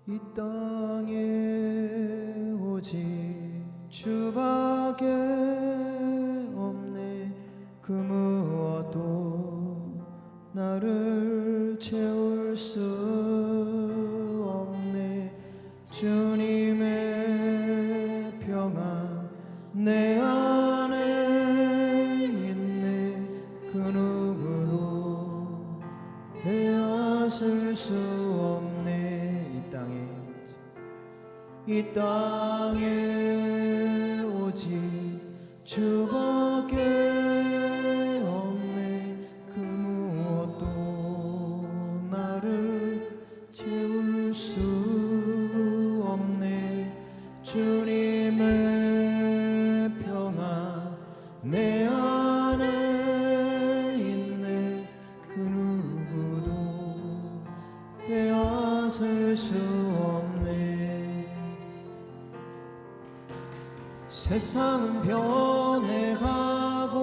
이 땅에 오직 주밖에 없네. 그 무엇도 나를 채울 수 없네. 주님의 평안 내 안에 있네. 그 누구도 빼앗을 수 없네. 이 땅에 오직 주밖에 없네. 그 무엇도 나를 채울 수 없네. 주님의 평안 내 안에 있네. 그 누구도 빼앗을 수 없네. 세상은 변해가고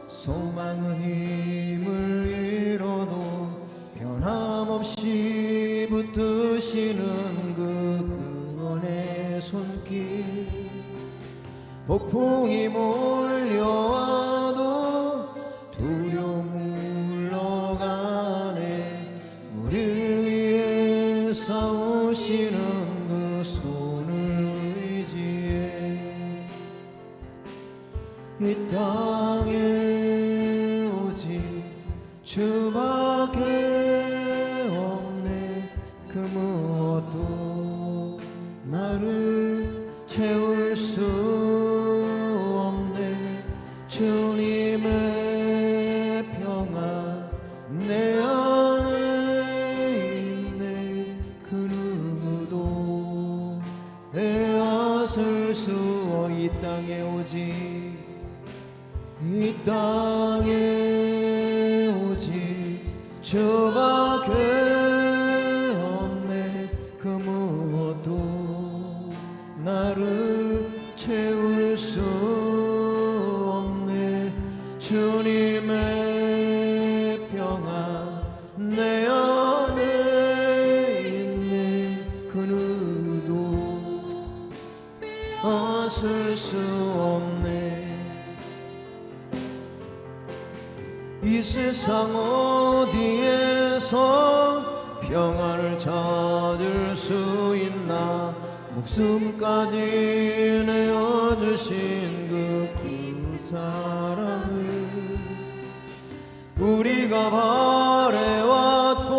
소망은 힘을 잃어도 변함없이 붙드시는 그 구원의 손길. 폭풍이 몰려와도 두려움 물러가네. 우릴 위해 싸우시는 그 손을 이 땅에 오직 주밖에 없네. 그 무엇도 나를 채울 수 없네. 주님의 평안 내 안에 있네. 그 누구도 빼앗을 수 없네. 이 땅에 오직 이 땅에 오직 주밖에 없네. 그 무엇도 나를 채울 수 없네. 주님의 평안 내 안에 있네. 그 누구도 빼앗을 수 없네. 이 세상 어디에서 평안을 찾을 수 있나. 목숨까지 내어주신 그 사랑을 우리가 바래왔고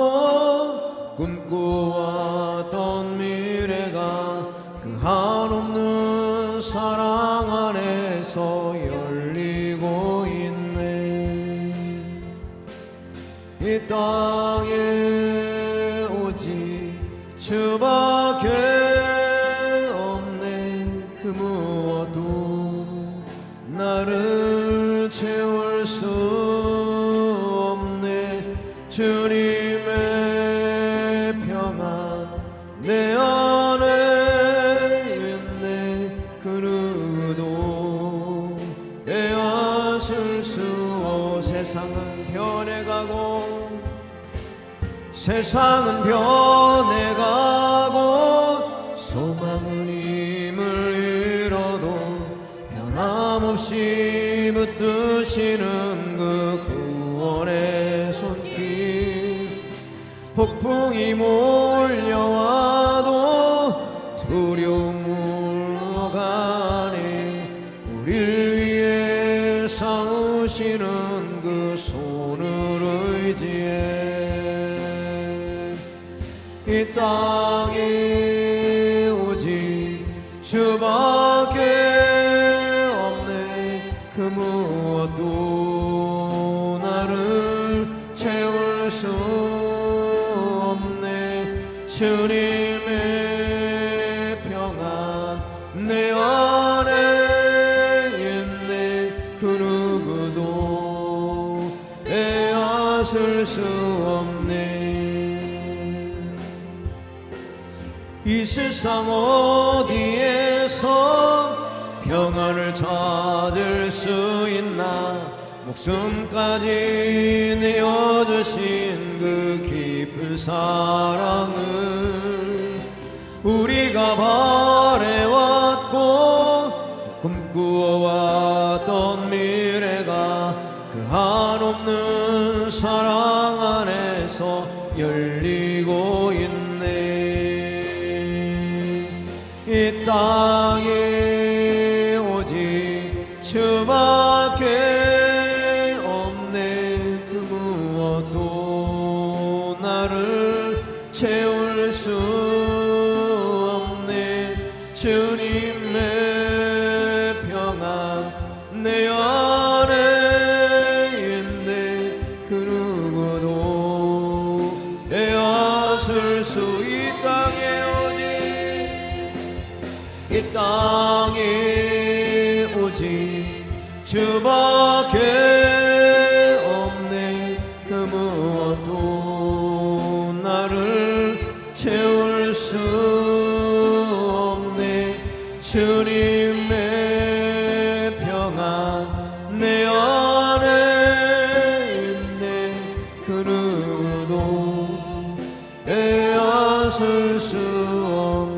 꿈꾸었던 미래가 그 한없는 사랑 안에서 열리고 있네. 이 땅에 오직 주밖에 없네. 그 무엇도 나를 채울 수 없네. 주님의 평안 내 안에 있네. 그 누구도 빼앗을 수 없네. 세상은 변해가고 세상은 변해가고 소망은 힘을 잃어도 변함없이 붙드시는 그 구원의 손길. 폭풍이 몰려와도 두려움 물러가네. 우릴 위해 싸우시는 그 손을 의지해. 이 땅에 오직 주밖에 없네. 그 무엇도 나를 채울 수 없네. 주님의 평안 내 안에 있네. 그 누구도 빼앗을 수 없네. 이 세상 어디에서 평안을 찾을 수 있나. 목숨까지 내어주신 그 깊은 사랑을 우리가 바래왔고 꿈꾸어왔던 미래가 그 한없는 사랑 안에서 열리고 있네. 이 땅에 오직 주밖에 없네. 그 무엇도 나를 채울 수 없네. 주님의 평안 내 안에 있네. 그 누구도 빼앗을 수 이 땅에 오직 이 땅에 오직 주밖에 없네. 그 무엇도 나를 채울 수 없네. 주님의 평안 내 안에 있네. 그 누구도 빼앗을 수 없네.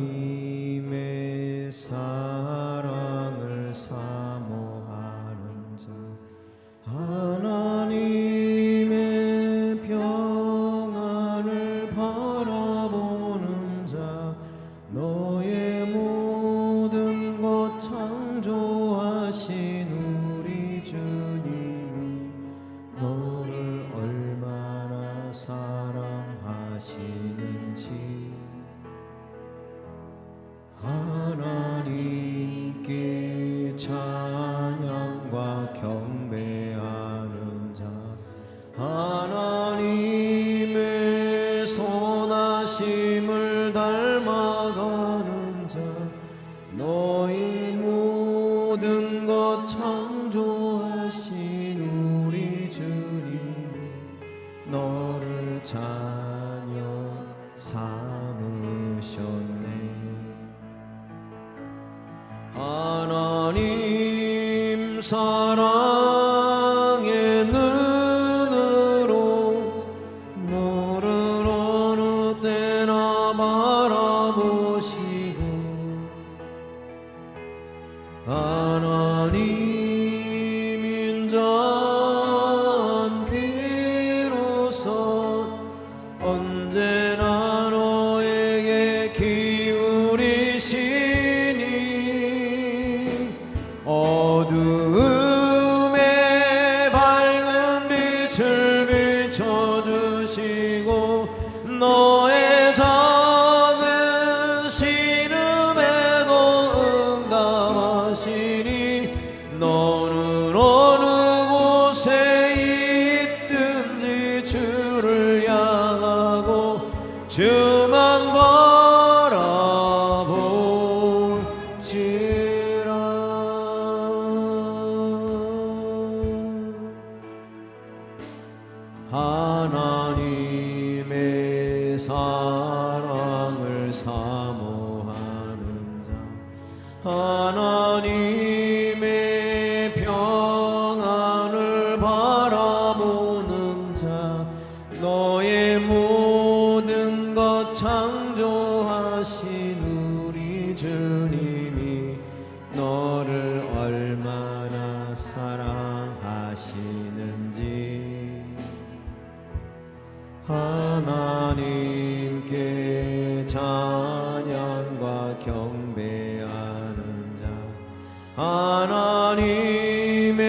하나님의 사랑을 사모하는 자, 하나님의 평안을 바라보는 자, 너의 모든 것 창조하신 우리 주님이 너를 얼마나 사랑하시는지 하나님께 찬양과 경배하는 자, 하나님의 선하심을 닮아가는 자, 너희 모든 것 창조하신 우리 주님 너를 자녀 삼으셨네. 하나님 사랑의 눈으로 너를 어느 때나 바라보시고 하나님 인자한 귀로서 언제나 너에게 기울이시니 어두움에 밝은 빛을 비춰주시고 너의 작은 신음에도 응답하시니 너는 어느 곳에 있든지 주를 향하고 주만 바라볼지라. 하나님의 사랑을 사모하는 자, 하나님의 평안을 바라보는 자, 너의 모든 것 창조하신 우리 주님이 너를 얼마나 사랑하시는지 하나님께 찬양과 경배하는 자, 하나님의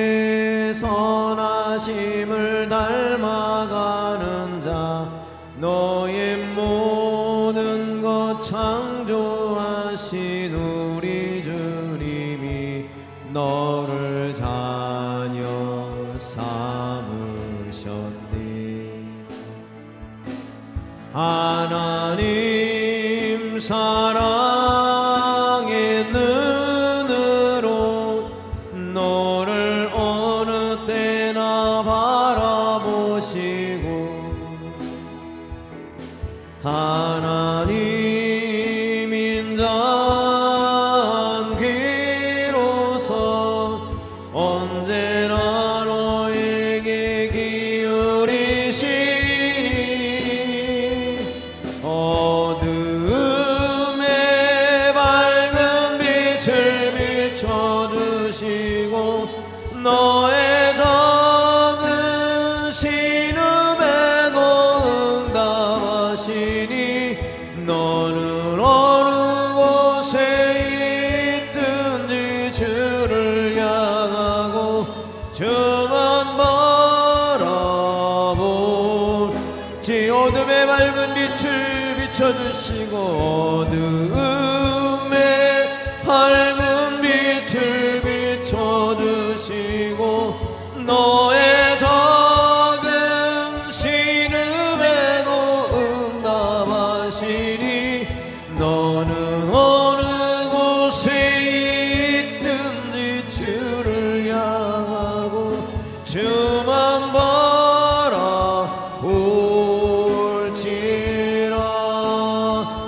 선하심을 닮아가는 자, 너의 모든 것 창조하신 우리 주님이 너를 자녀 삼으셨네. 하나님 사랑의 눈으로 너를 어느 비춰주시고 너의 정은 신음에도 응답하시니 너는 어느 곳에 있든지 주를 향하고 주만 바라보지 어둠의 밝은 빛을 비춰주시고 어둠의 밝은 빛을 비춰주시고 너의 작은 신음에도 응답하시니 너는 어느 곳에 있든지 주를 향하고 주만 바라볼지라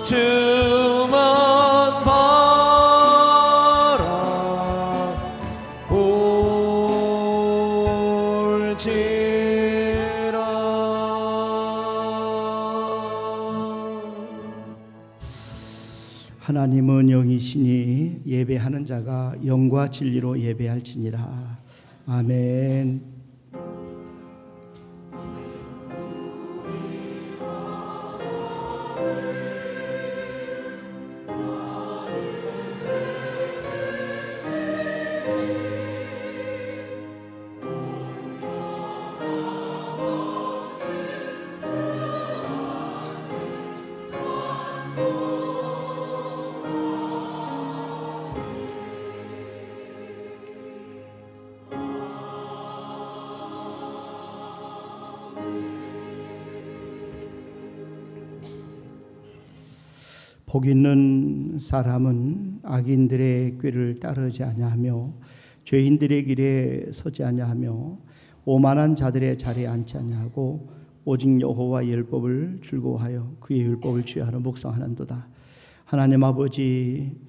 주만 하나님은 영이시니 예배하는 자가 영과 진리로 예배할지니라. 아멘. 복 있는 사람은 악인들의 꾀를 따르지 아니하며 죄인들의 길에 서지 아니하며 오만한 자들의 자리에 앉지 아니하고 오직 여호와의 율법을 즐거워하여 그의 율법을 취하러 묵상하는도다. 하나님 아버지,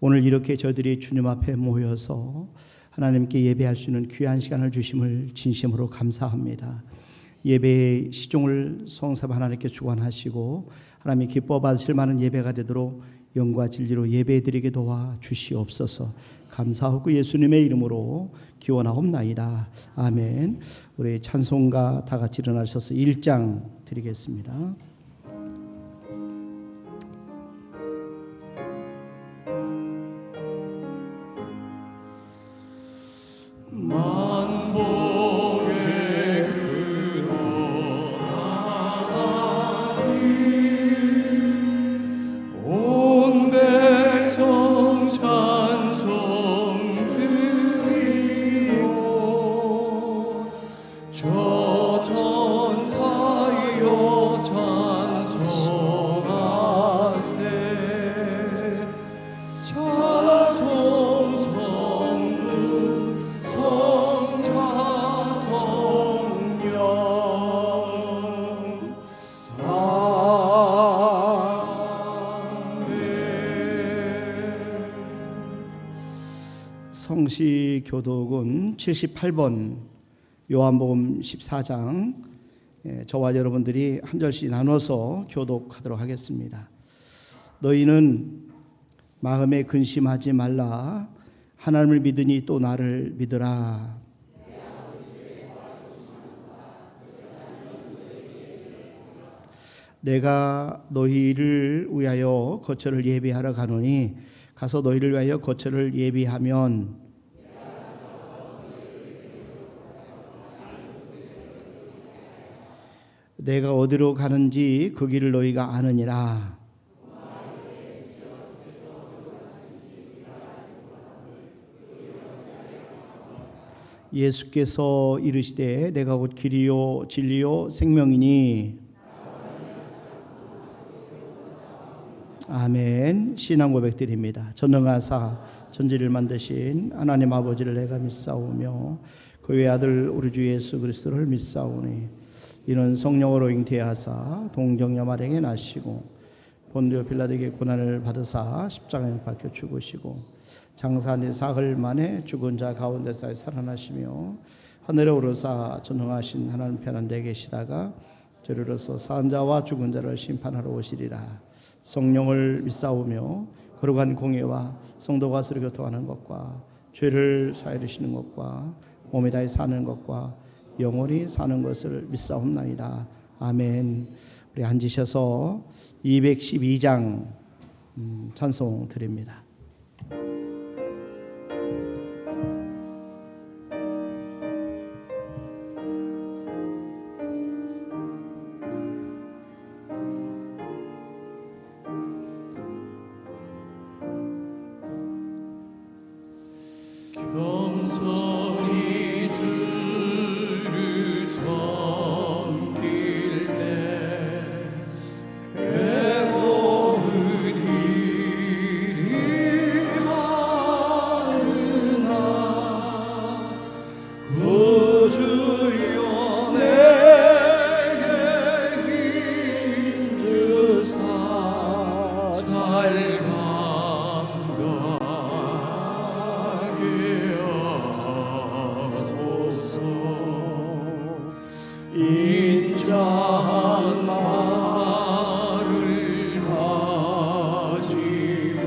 오늘 이렇게 저희들이 주님 앞에 모여서 하나님께 예배할 수 있는 귀한 시간을 주심을 진심으로 감사합니다. 예배의 시종을 성삼 하나님께 주관하시고 하나님이 기뻐 받으실 만한 예배가 되도록 영과 진리로 예배드리게 도와 주시옵소서. 감사하고 예수님의 이름으로 기원하옵나이다. 아멘. 우리 찬송가 다 같이 일어나셔서 1장 드리겠습니다. 성시교독은 78번 요한복음 14장, 저와 여러분들이 한 절씩 나눠서 교독하도록 하겠습니다. 너희는 마음에 근심하지 말라. 하나님을 믿으니 또 나를 믿으라. 내가 너희를 위하여 거처를 예비하러 가노니 가서 너희를 위하여 거처를 예비하면 내가 어디로 가는지 그 길을 너희가 아느니라. 예수께서 이르시되 내가 곧 길이요 진리요 생명이니. 아멘. 신앙 고백 드립니다. 전능하사 천지를 만드신 하나님 아버지를 내가 믿사오며 그 외아들 우리 주 예수 그리스도를 믿사오니 이는 성령으로 잉태하사 동정녀 마리아에게 나시고 본디오 빌라도에게 고난을 받으사 십자가에 박혀 죽으시고 장사한 지 사흘 만에 죽은 자 가운데서 살아나시며 하늘에 오르사 전능하신 하나님 편한데 계시다가 저리로서 산 자와 죽은 자를 심판하러 오시리라. 성령을 믿사오며 거룩한 공예와 성도가 서로 교통하는 것과 죄를 사하여 주시는 것과 몸에 다해 사는 것과 영원히 사는 것을 믿사옵나이다. 아멘. 우리 앉으셔서 212장 찬송 드립니다. 겸손히 주를 섬길 때 괴로운 일이 많으나 구주여 내게 힘주사 잘 인자한 말을 가지고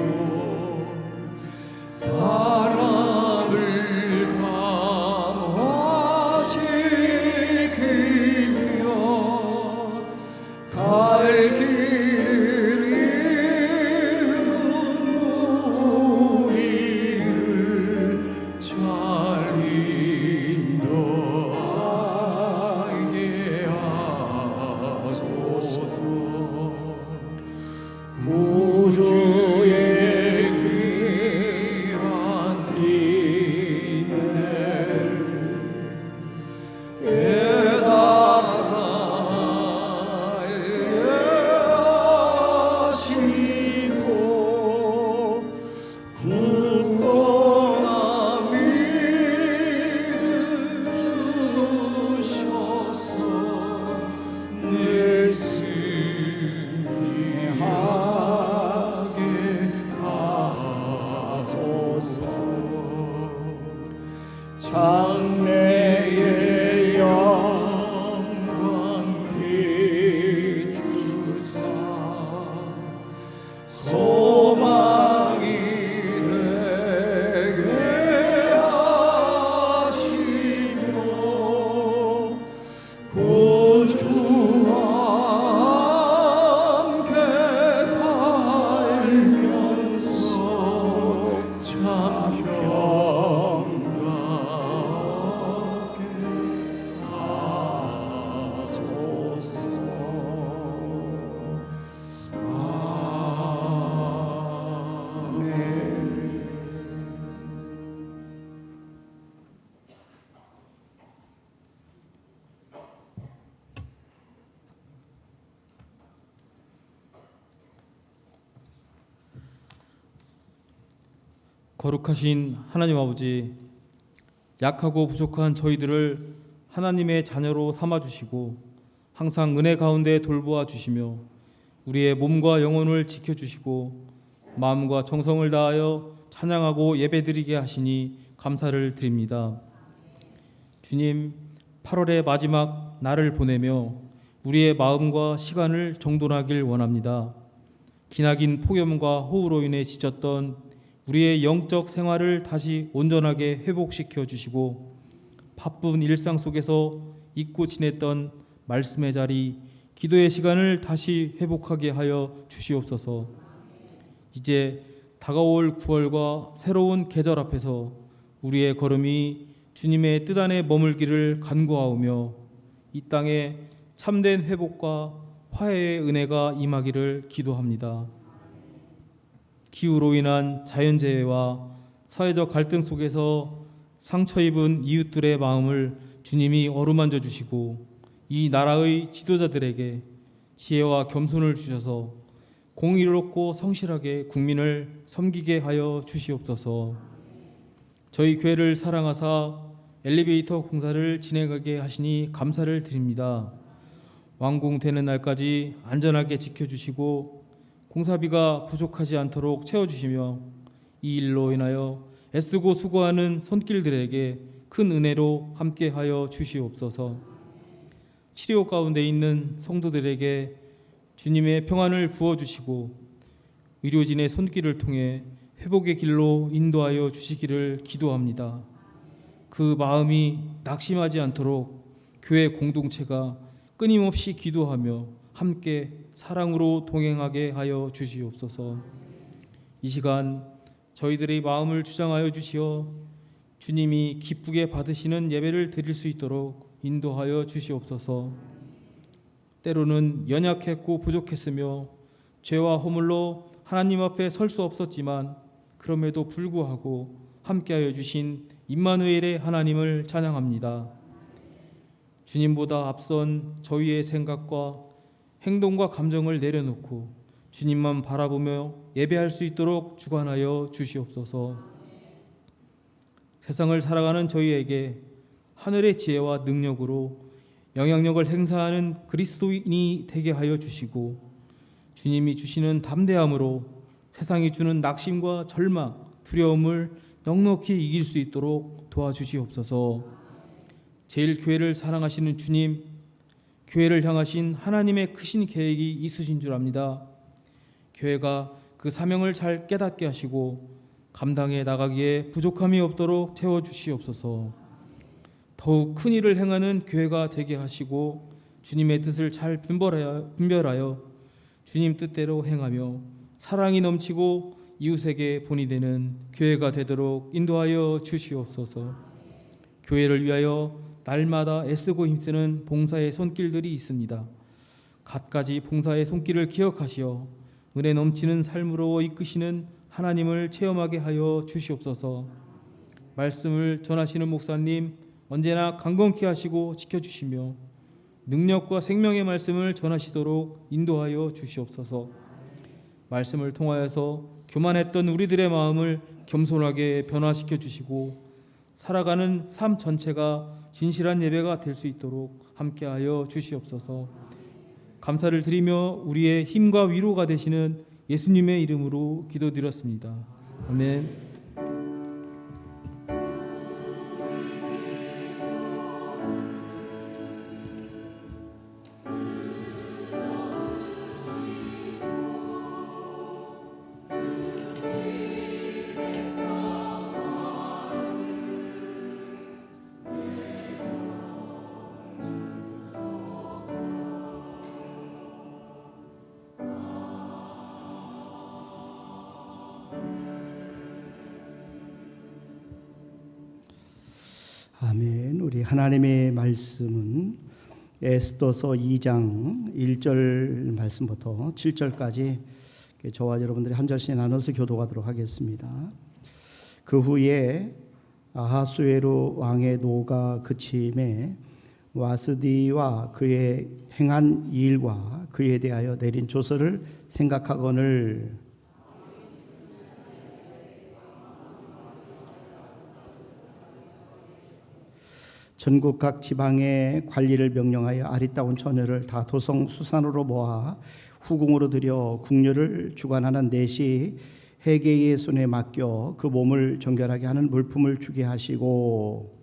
사람을 감화시키며 갈 길을 잃은 우리를 잘 인도하게 하소서. 구주의 귀한 인내를 깨달아 알게 하시고 굳건한 믿음 주셔서 늘 승리하게 하소서. 장래의 영광 비추사 소망이 되게 하시며 구주와 함께 살면서 참 평강하게 하소서. 아멘. 거룩하신 하나님 아버지, 약하고 부족한 저희들을 하나님의 자녀로 삼아주시고 항상 은혜 가운데 돌보아 주시며 우리의 몸과 영혼을 지켜주시고 마음과 정성을 다하여 찬양하고 예배드리게 하시니 감사를 드립니다. 주님, 8월의 마지막 날을 보내며 우리의 마음과 시간을 정돈하길 원합니다. 기나긴 폭염과 호우로 인해 지쳤던 우리의 영적 생활을 다시 온전하게 회복시켜 주시고 바쁜 일상 속에서 잊고 지냈던 말씀의 자리, 기도의 시간을 다시 회복하게 하여 주시옵소서. 이제 다가올 9월과 새로운 계절 앞에서 우리의 걸음이 주님의 뜻 안에 머물기를 간구하오며 이 땅에 참된 회복과 화해의 은혜가 임하기를 기도합니다. 기후로 인한 자연재해와 사회적 갈등 속에서 상처 입은 이웃들의 마음을 주님이 어루만져 주시고 이 나라의 지도자들에게 지혜와 겸손을 주셔서 공의롭고 성실하게 국민을 섬기게 하여 주시옵소서. 저희 교회를 사랑하사 엘리베이터 공사를 진행하게 하시니 감사를 드립니다. 완공되는 날까지 안전하게 지켜주시고 공사비가 부족하지 않도록 채워주시며 이 일로 인하여 애쓰고 수고하는 손길들에게 큰 은혜로 함께하여 주시옵소서. 치료 가운데 있는 성도들에게 주님의 평안을 부어주시고 의료진의 손길을 통해 회복의 길로 인도하여 주시기를 기도합니다. 그 마음이 낙심하지 않도록 교회 공동체가 끊임없이 기도하며 함께 사랑으로 동행하게 하여 주시옵소서. 이 시간 저희들의 마음을 주장하여 주시어 주님이 기쁘게 받으시는 예배를 드릴 수 있도록 인도하여 주시옵소서. 때로는 연약했고 부족했으며 죄와 허물로 하나님 앞에 설 수 없었지만 그럼에도 불구하고 함께하여 주신 임마누엘의 하나님을 찬양합니다. 주님보다 앞선 저희의 생각과 행동과 감정을 내려놓고 주님만 바라보며 예배할 수 있도록 주관하여 주시옵소서. 세상을 살아가는 저희에게 하늘의 지혜와 능력으로 영향력을 행사하는 그리스도인이 되게 하여 주시고 주님이 주시는 담대함으로 세상이 주는 낙심과 절망, 두려움을 넉넉히 이길 수 있도록 도와주시옵소서. 제일 교회를 사랑하시는 주님, 교회를 향하신 하나님의 크신 계획이 있으신 줄 압니다. 교회가 그 사명을 잘 깨닫게 하시고 감당해 나가기에 부족함이 없도록 채워주시옵소서. 더욱 큰 일을 행하는 교회가 되게 하시고 주님의 뜻을 잘 분별하여 주님 뜻대로 행하며 사랑이 넘치고 이웃에게 본이 되는 교회가 되도록 인도하여 주시옵소서. 교회를 위하여 날마다 애쓰고 힘쓰는 봉사의 손길들이 있습니다. 갖가지 봉사의 손길을 기억하시어 은혜 넘치는 삶으로 이끄시는 하나님을 체험하게 하여 주시옵소서. 말씀을 전하시는 목사님 언제나 강건케 하시고 지켜주시며 능력과 생명의 말씀을 전하시도록 인도하여 주시옵소서. 말씀을 통하여서 교만했던 우리들의 마음을 겸손하게 변화시켜 주시고 살아가는 삶 전체가 진실한 예배가 될 수 있도록 함께하여 주시옵소서. 감사를 드리며 우리의 힘과 위로가 되시는 예수님의 이름으로 기도드렸습니다. 아멘. 아멘. 우리 하나님의 말씀은 에스더서 2장 1절 말씀부터 7절까지 저와 여러분들이 한 절씩 나눠서 교도하도록 하겠습니다. 그 후에 아하수에로 왕의 노가 그침에 와스디와 그의 행한 일과 그에 대하여 내린 조서를 생각하거늘 전국 각 지방의 관리를 명령하여 아리따운 처녀를 다 도성 수산으로 모아 후궁으로 들여 궁녀를 주관하는 넷이 헤게의 손에 맡겨 그 몸을 정결하게 하는 물품을 주게 하시고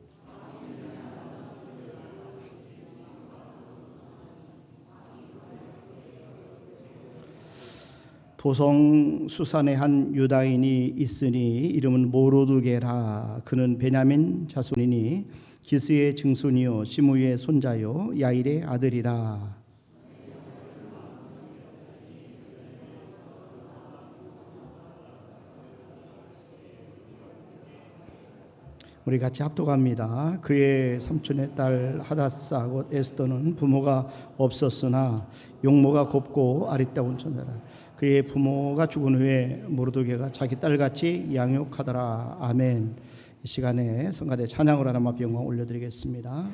도성 수산에 한 유다인이 있으니 이름은 모로드게라. 그는 베냐민 자손이니 기스의 증손이요 시므의 손자요 야일의 아들이라. 우리 같이 합독합니다. 그의 삼촌의 딸 하다사 곧 에스더는 부모가 없었으나 용모가 곱고 아리따운 처녀라. 그의 부모가 죽은 후에 모르드게가 자기 딸같이 양육하더라. 아멘. 이 시간에 성가대 찬양으로 하나님 앞에 영광 올려드리겠습니다.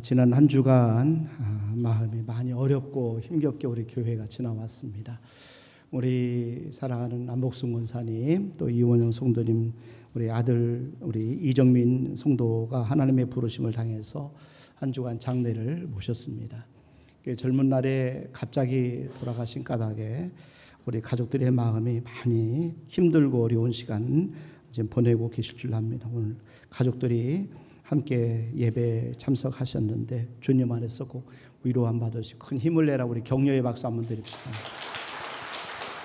지난 한 주간 마음이 많이 어렵고 힘겹게 우리 교회가 지나왔습니다. 우리 사랑하는 안복순 권사님, 또 이원영 성도님, 우리 아들 우리 이정민 성도가 하나님의 부르심을 당해서 한 주간 장례를 모셨습니다. 젊은 날에 갑자기 돌아가신 까닭에 우리 가족들의 마음이 많이 힘들고 어려운 시간 지금 보내고 계실 줄 압니다. 오늘 가족들이 함께 예배 참석하셨는데 주님 안에서 꼭 위로함 받으시고 큰 힘을 내라고 우리 격려의 박수 한번 드립시다.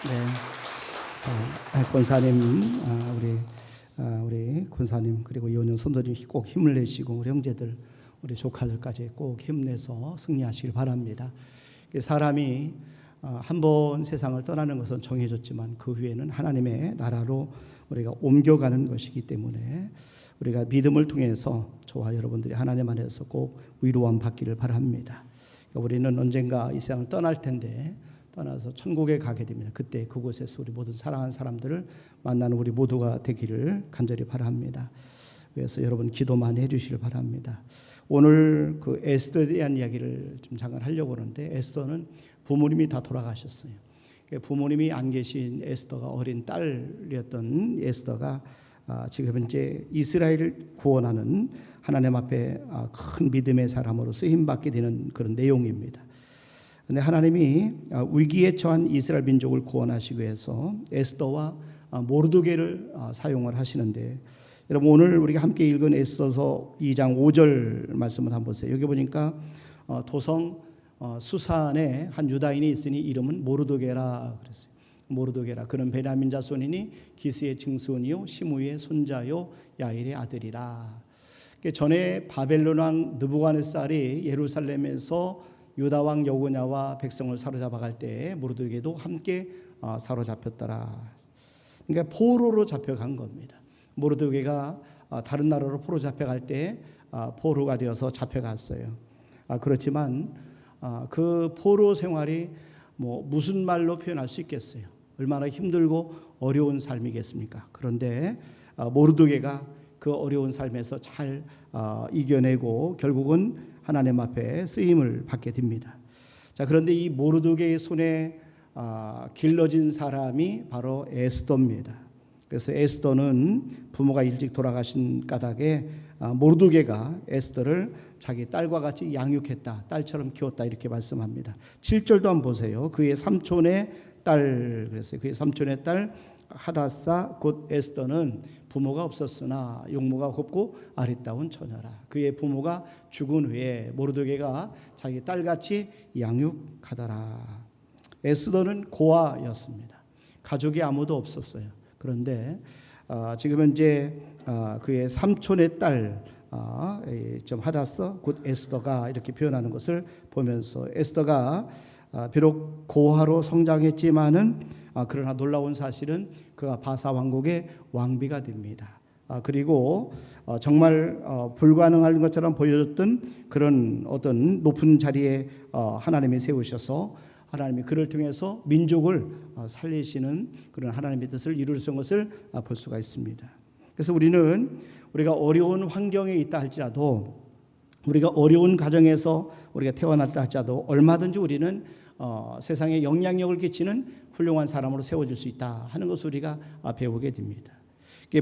네, 권사님, 우리 권사님 그리고 이원영 선도님 꼭 힘을 내시고 우리 형제들, 우리 조카들까지 꼭 힘내서 승리하시길 바랍니다. 사람이 한 번 세상을 떠나는 것은 정해졌지만 그 후에는 하나님의 나라로 우리가 옮겨가는 것이기 때문에 우리가 믿음을 통해서 저와 여러분들이 하나님 안에서 꼭 위로함 받기를 바랍니다. 우리는 언젠가 이 세상을 떠날 텐데 떠나서 천국에 가게 됩니다. 그때 그곳에서 우리 모든 사랑하는 사람들을 만나는 우리 모두가 되기를 간절히 바랍니다. 그래서 여러분 기도 많이 해주시길 바랍니다. 오늘 그 에스더에 대한 이야기를 좀 잠깐 하려고 하는데 에스더는 부모님이 다 돌아가셨어요. 부모님이 안 계신 에스더가 어린 딸이었던 에스더가 지금 현재 이스라엘을 구원하는 하나님 앞에 큰 믿음의 사람으로 쓰임받게 되는 그런 내용입니다. 그런데 하나님이 위기에 처한 이스라엘 민족을 구원하시기 위해서 에스더와 모르드게를 사용을 하시는데 여러분 오늘 우리가 함께 읽은 에스더서 2장 5절 말씀을 한번 보세요. 여기 보니까 도성 수산에 한 유다인이 있으니 이름은 모르드게라 그랬어요. 모르드게라 그는 베냐민 자손이니 기스의 증손이요 시므이의 손자요 야일의 아들이라. 전에 바벨론 왕 느부갓네살이 예루살렘에서 유다 왕 여고냐와 백성을 사로잡아 갈 때 모르드게도 함께 사로잡혔더라. 그러니까 포로로 잡혀간 겁니다. 모르드게가 다른 나라로 포로 잡혀갈 때 포로가 되어서 잡혀갔어요. 그렇지만 그 포로 생활이 무슨 말로 표현할 수 있겠어요? 얼마나 힘들고 어려운 삶이겠습니까? 그런데 모르드게가 그 어려운 삶에서 잘 이겨내고 결국은 하나님 앞에 쓰임을 받게 됩니다. 자, 그런데 이 모르드게의 손에 길러진 사람이 바로 에스더입니다. 그래서 에스더는 부모가 일찍 돌아가신 까닭에 모르드게가 에스더를 자기 딸과 같이 양육했다, 딸처럼 키웠다 이렇게 말씀합니다. 7절도 한번 보세요. 그의 삼촌의 딸 그랬어요. 그의 삼촌의 딸 하다사 곧 에스더는 부모가 없었으나 용모가 곱고 아리따운 처녀라. 그의 부모가 죽은 후에 모르드게가 자기 딸같이 양육하더라. 에스더는 고아였습니다. 가족이 아무도 없었어요. 그런데 지금 현재 그의 삼촌의 딸 좀 하다사 곧 에스더가 이렇게 표현하는 것을 보면서 에스더가 비록 고아로 성장했지만은 그러나 놀라운 사실은 그가 바사 왕국의 왕비가 됩니다. 그리고 정말 불가능한 것처럼 보여줬던 그런 어떤 높은 자리에 하나님이 세우셔서 하나님이 그를 통해서 민족을 살리시는 그런 하나님의 뜻을 이루신 것을 볼 수가 있습니다. 그래서 우리가 어려운 환경에 있다 할지라도 우리가 어려운 가정에서 우리가 태어났다 할지라도 얼마든지 우리는 세상에 영향력을 끼치는 훌륭한 사람으로 세워질 수 있다 하는 것을 우리가 배우게 됩니다.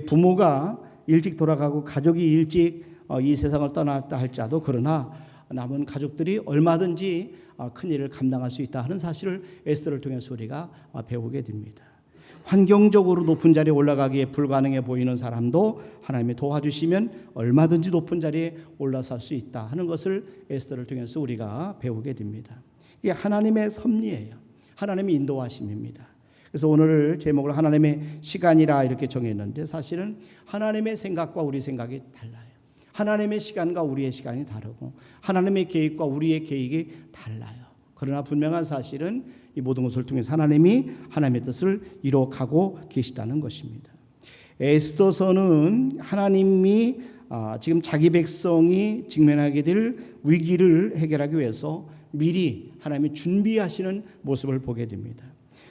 부모가 일찍 돌아가고 가족이 일찍 이 세상을 떠났다 할지라도 그러나 남은 가족들이 얼마든지 큰 일을 감당할 수 있다 하는 사실을 에스더를 통해서 우리가 배우게 됩니다. 환경적으로 높은 자리에 올라가기에 불가능해 보이는 사람도 하나님이 도와주시면 얼마든지 높은 자리에 올라설 수 있다 하는 것을 에스더를 통해서 우리가 배우게 됩니다. 이게 하나님의 섭리예요. 하나님의 인도하심입니다. 그래서 오늘 제목을 하나님의 시간이라 이렇게 정했는데 사실은 하나님의 생각과 우리 생각이 달라요. 하나님의 시간과 우리의 시간이 다르고 하나님의 계획과 우리의 계획이 달라요. 그러나 분명한 사실은 이 모든 것을 통해서 하나님이 하나님의 뜻을 이뤄가고 계시다는 것입니다. 에스더서는 하나님이 지금 자기 백성이 직면하게 될 위기를 해결하기 위해서 미리 하나님이 준비하시는 모습을 보게 됩니다.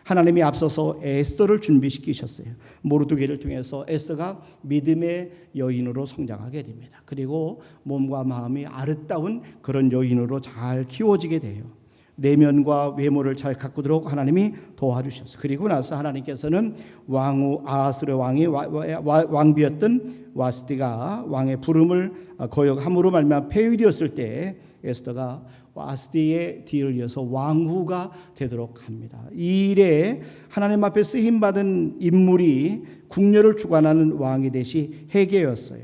하나님이 앞서서 에스더를 준비시키셨어요. 모르드게를 통해서 에스더가 믿음의 여인으로 성장하게 됩니다. 그리고 몸과 마음이 아름다운 그런 여인으로 잘 키워지게 돼요. 내면과 외모를 잘 가꾸도록 하나님이 도와주셨어요. 그리고 나서 하나님께서는 왕후 아하스의 왕이 왕비였던 와스티가 왕의 부름을 거역함으로 말미암아 폐위되었을 때 에스더가 와스티의 뒤를 이어서 왕후가 되도록 합니다. 이 일에 하나님 앞에 쓰임받은 인물이 궁녀를 주관하는 왕이 되시 헤게였어요.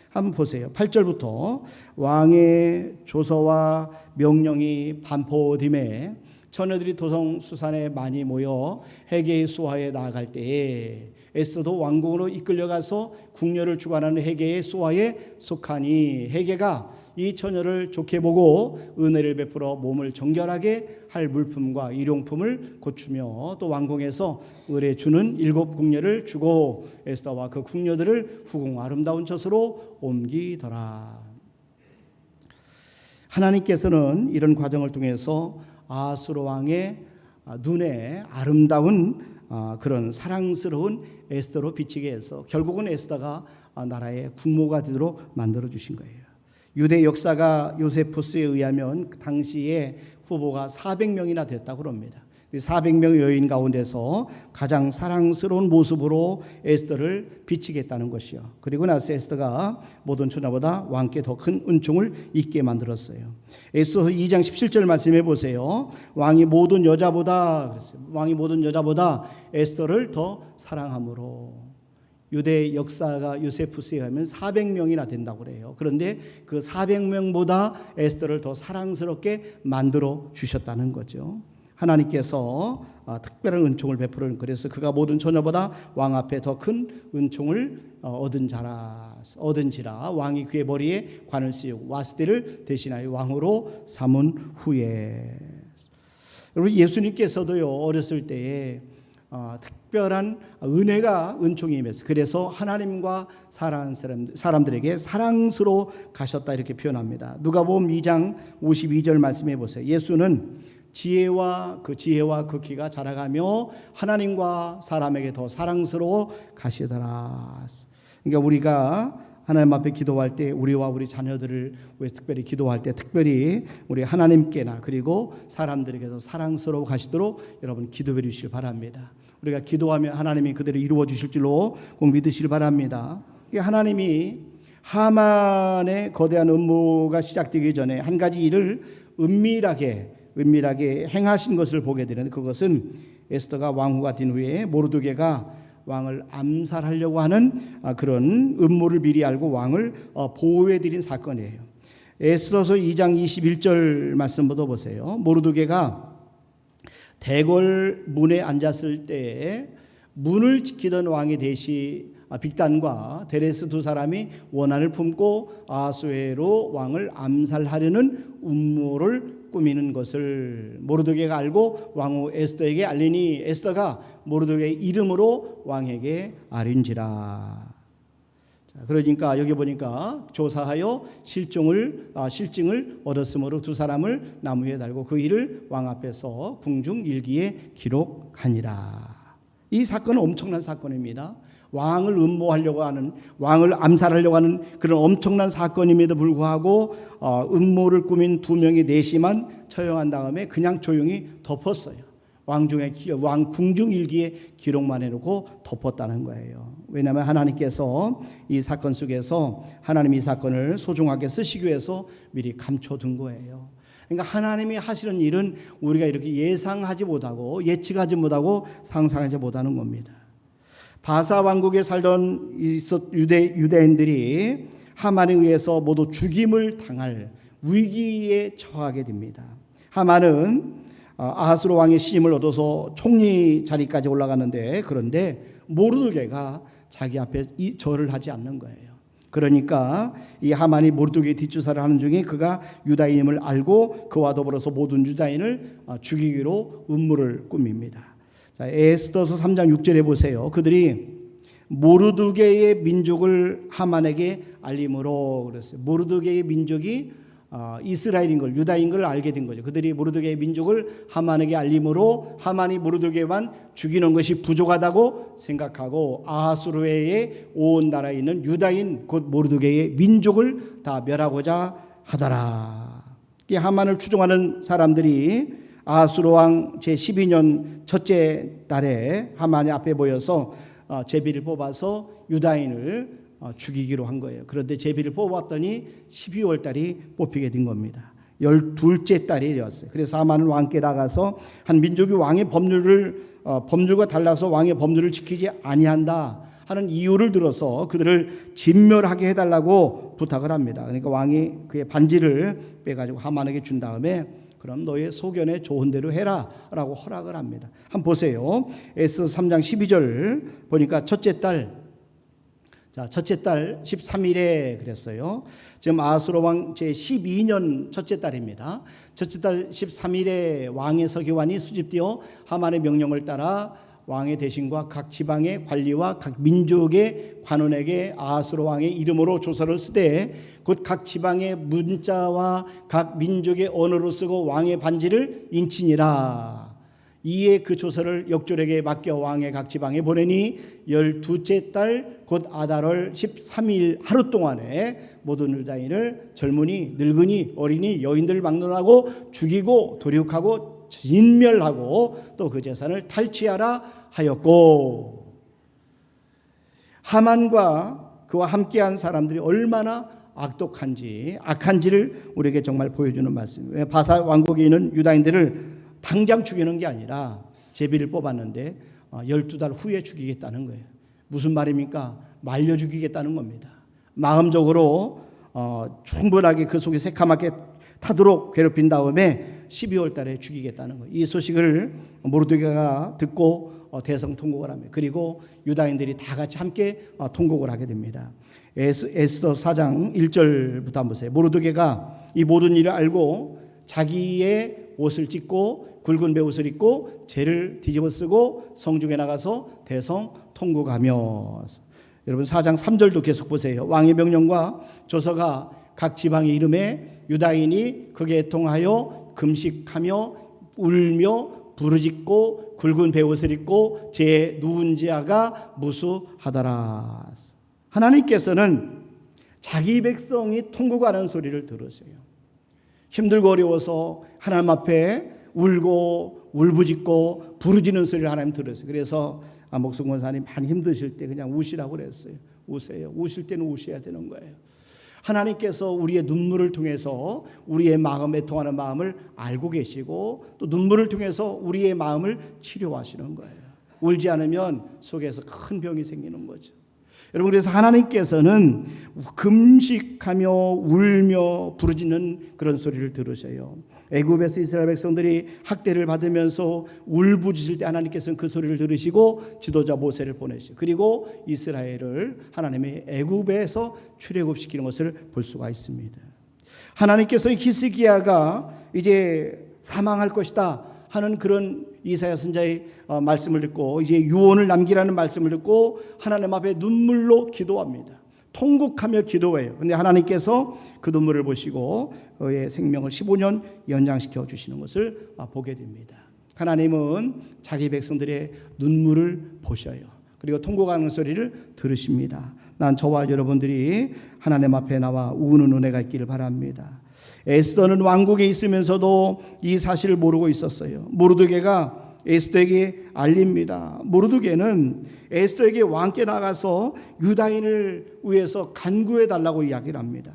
한번 보세요. 8절부터 왕의 조서와 명령이 반포됨에 처녀들이 도성수산에 많이 모여 헤게의 수하에 나아갈 때에 에스더도 왕궁으로 이끌려가서 궁녀를 주관하는 헤게의 수하에 속하니 헤게가 이 처녀를 좋게 보고 은혜를 베풀어 몸을 정결하게 할 물품과 일용품을 고추며 또 왕궁에서 을에 주는 7 궁녀를 주고 에스더와 그 궁녀들을 후궁 아름다운 젖으로 옮기더라. 하나님께서는 이런 과정을 통해서 아하스로 왕의 눈에 아름다운 그런 사랑스러운 에스더로 비치게 해서 결국은 에스더가 나라의 국모가 되도록 만들어 주신 거예요. 유대 역사가 요세포스에 의하면 그 당시에 후보가 400명이나 됐다고 합니다. 400명의 여인 가운데서 가장 사랑스러운 모습으로 에스더를 비치겠다는 것이요. 그리고 나서 에스더가 모든 처녀보다 왕께 더 큰 은총을 입게 만들었어요. 에스더 2장 17절 말씀해 보세요. 왕이 모든 여자보다 그랬어요. 왕이 모든 여자보다 에스더를 더 사랑함으로. 유대 역사가 요세푸스에 하면 400명이나 된다고 그래요. 그런데 그 400명보다 에스더를 더 사랑스럽게 만들어 주셨다는 거죠. 하나님께서 특별한 은총을 베푸는 그래서 그가 모든 처녀보다 왕 앞에 더 큰 은총을 얻은지라 왕이 그의 머리에 관을 씌우고 와스티를 대신하여 왕으로 삼은 후에 여러분 예수님께서도요 어렸을 때에 특별한 은총이 임했어요. 그래서 하나님과 사람들에게 사랑스러워 가셨다 이렇게 표현합니다. 누가복음 2장 52절 말씀해 보세요. 예수는 지혜와 그 키가 자라가며 하나님과 사람에게 더 사랑스러워 가시더라. 그러니까 우리가 하나님 앞에 기도할 때 우리와 우리 자녀들을 위해 특별히 기도할 때 특별히 우리 하나님께나 그리고 사람들에게도 사랑스러워 가시도록 여러분 기도해 주시길 바랍니다. 우리가 기도하면 하나님이 그대로 이루어 주실 줄로 꼭 믿으시길 바랍니다. 하나님이 하만의 거대한 음모가 시작되기 전에 한 가지 일을 은밀하게 행하신 것을 보게 되는 그것은 에스더가 왕후가 된 후에 모르드게가 왕을 암살하려고 하는 그런 음모를 미리 알고 왕을 보호해 드린 사건이에요. 에스더서 2장 21절 말씀 보세요. 모르드게가 대궐 문에 앉았을 때에 문을 지키던 왕의 대시 빅단과 데레스 두 사람이 원한을 품고 아하수에로 왕을 암살하려는 음모를 꾸미는 것을 모르드게가 알고 왕후 에스더에게 알리니 에스더가 모르드게의 이름으로 왕에게 알린지라. 그러니까 여기 보니까 조사하여 실증을 얻었으므로 두 사람을 나무 위에 달고 그 일을 왕 앞에서 궁중 일기에 기록하니라. 이 사건은 엄청난 사건입니다. 왕을 음모하려고 하는 왕을 암살하려고 하는 그런 엄청난 사건임에도 불구하고 음모를 꾸민 두 명의 내시만 처형한 다음에 그냥 조용히 덮었어요. 왕 궁중 일기에 기록만 해놓고 덮었다는 거예요. 왜냐하면 하나님께서 이 사건 속에서 하나님 이 사건을 소중하게 쓰시기 위해서 미리 감춰둔 거예요. 그러니까 하나님이 하시는 일은 우리가 이렇게 예상하지 못하고 예측하지 못하고 상상하지 못하는 겁니다. 바사 왕국에 살던 유대인들이 하만에 의해서 모두 죽임을 당할 위기에 처하게 됩니다. 하만은 아하스로 왕의 시임을 얻어서 총리 자리까지 올라갔는데 그런데 모르드게가 자기 앞에 절을 하지 않는 거예요. 그러니까 이 하만이 모르드게 뒷조사를 하는 중에 그가 유다인임을 알고 그와 더불어서 모든 유다인을 죽이기로 음모를 꾸밉니다. 에스더서 3장 6절에 보세요. 그들이 모르드게의 민족을 하만에게 알림으로 그랬어요. 모르드게의 민족이 이스라엘인 걸, 유다인 걸 알게 된 거죠. 그들이 모르드게의 민족을 하만에게 알림으로 하만이 모르드게만 죽이는 것이 부족하다고 생각하고 아하수르의 온 나라에 있는 유다인 곧 모르드게의 민족을 다 멸하고자 하더라. 이 하만을 추종하는 사람들이 아하수르 왕 제12년 첫째 달에 하만의 앞에 모여서 제비를 뽑아서 유다인을 죽이기로 한 거예요. 그런데 제비를 뽑았더니 12월 달이 뽑히게 된 겁니다. 12째 달이 되었어요. 그래서 하만은 왕께 나가서 한 민족이 왕의 법률과 달라서 왕의 법률을 지키지 아니한다 하는 이유를 들어서 그들을 진멸하게 해달라고 부탁을 합니다. 그러니까 왕이 그의 반지를 빼가지고 하만에게 준 다음에 그럼 너의 소견에 좋은 대로 해라 라고 허락을 합니다. 한번 보세요. 에스더 3장 12절 보니까 첫째 달 13일에 그랬어요. 지금 아하수르 왕 제12년 첫째 달입니다. 첫째 달 13일에 왕의 서기관이 수집되어 하만의 명령을 따라 왕의 대신과 각 지방의 관리와 각 민족의 관원에게 아하수르 왕의 이름으로 조서를 쓰되 곧 각 지방의 문자와 각 민족의 언어로 쓰고 왕의 반지를 인치니라. 이에 그 조서를 역졸에게 맡겨 왕의 각 지방에 보내니 12째 달 곧 아달월 13일 하루 동안에 모든 유다인을 젊은이 늙은이 어린이 여인들을 막론하고 죽이고 도륙하고 진멸하고 또 그 재산을 탈취하라 하였고, 하만과 그와 함께한 사람들이 얼마나 악한지를 우리에게 정말 보여주는 말씀이에요. 바사 왕국에 있는 유다인들을 당장 죽이는 게 아니라 제비를 뽑았는데 12달 후에 죽이겠다는 거예요. 무슨 말입니까? 말려 죽이겠다는 겁니다. 마음적으로 충분하게 그 속에 새카맣게 타도록 괴롭힌 다음에 12월 달에 죽이겠다는 거예요. 이 소식을 모르드게가 듣고 대성통곡을 합니다. 그리고 유다인들이 다 같이 함께 통곡을 하게 됩니다. 에스더 4장 1절부터 한번 보세요. 모르드게가 이 모든 일을 알고 자기의 옷을 찢고 굵은 베옷을 입고 재를 뒤집어 쓰고 성중에 나가서 대성 통곡하며, 여러분 4장 3절도 계속 보세요. 왕의 명령과 조서가 각 지방의 이름에 유다인이 극에 애통하여 금식하며 울며 부르짖고 굵은 베옷을 입고 제 누운 자가 무수하더라. 하나님께서는 자기 백성이 통곡하는 소리를 들으세요. 힘들고 어려워서 하나님 앞에 울고 울부짖고 부르짖는 소리를 하나님 들으세요. 그래서 목성 권사님 많이 힘드실 때 그냥 우시라고 그랬어요. 우세요. 우실 때는 우셔야 되는 거예요. 하나님께서 우리의 눈물을 통해서 우리의 마음에 통하는 마음을 알고 계시고 또 눈물을 통해서 우리의 마음을 치료하시는 거예요. 울지 않으면 속에서 큰 병이 생기는 거죠. 여러분, 그래서 하나님께서는 금식하며 울며 부르짖는 그런 소리를 들으셔요. 애굽에서 이스라엘 백성들이 학대를 받으면서 울부짖을 때 하나님께서는 그 소리를 들으시고 지도자 모세를 보내시고 그리고 이스라엘을 하나님의 애굽에서 출애굽시키는 것을 볼 수가 있습니다. 하나님께서 히스기야가 이제 사망할 것이다 하는 그런 이사야 선지자의 말씀을 듣고 이제 유언을 남기라는 말씀을 듣고 하나님 앞에 눈물로 기도합니다. 통곡하며 기도해요. 그런데 하나님께서 그 눈물을 보시고 그의 생명을 15년 연장시켜 주시는 것을 보게 됩니다. 하나님은 자기 백성들의 눈물을 보셔요. 그리고 통곡하는 소리를 들으십니다. 난 저와 여러분들이 하나님 앞에 나와 우는 은혜가 있기를 바랍니다. 에스더는 왕국에 있으면서도 이 사실을 모르고 있었어요. 모르드게가 에스더에게 알립니다. 모르드게는 에스더에게 왕께 나가서 유다인을 위해서 간구해 달라고 이야기를 합니다.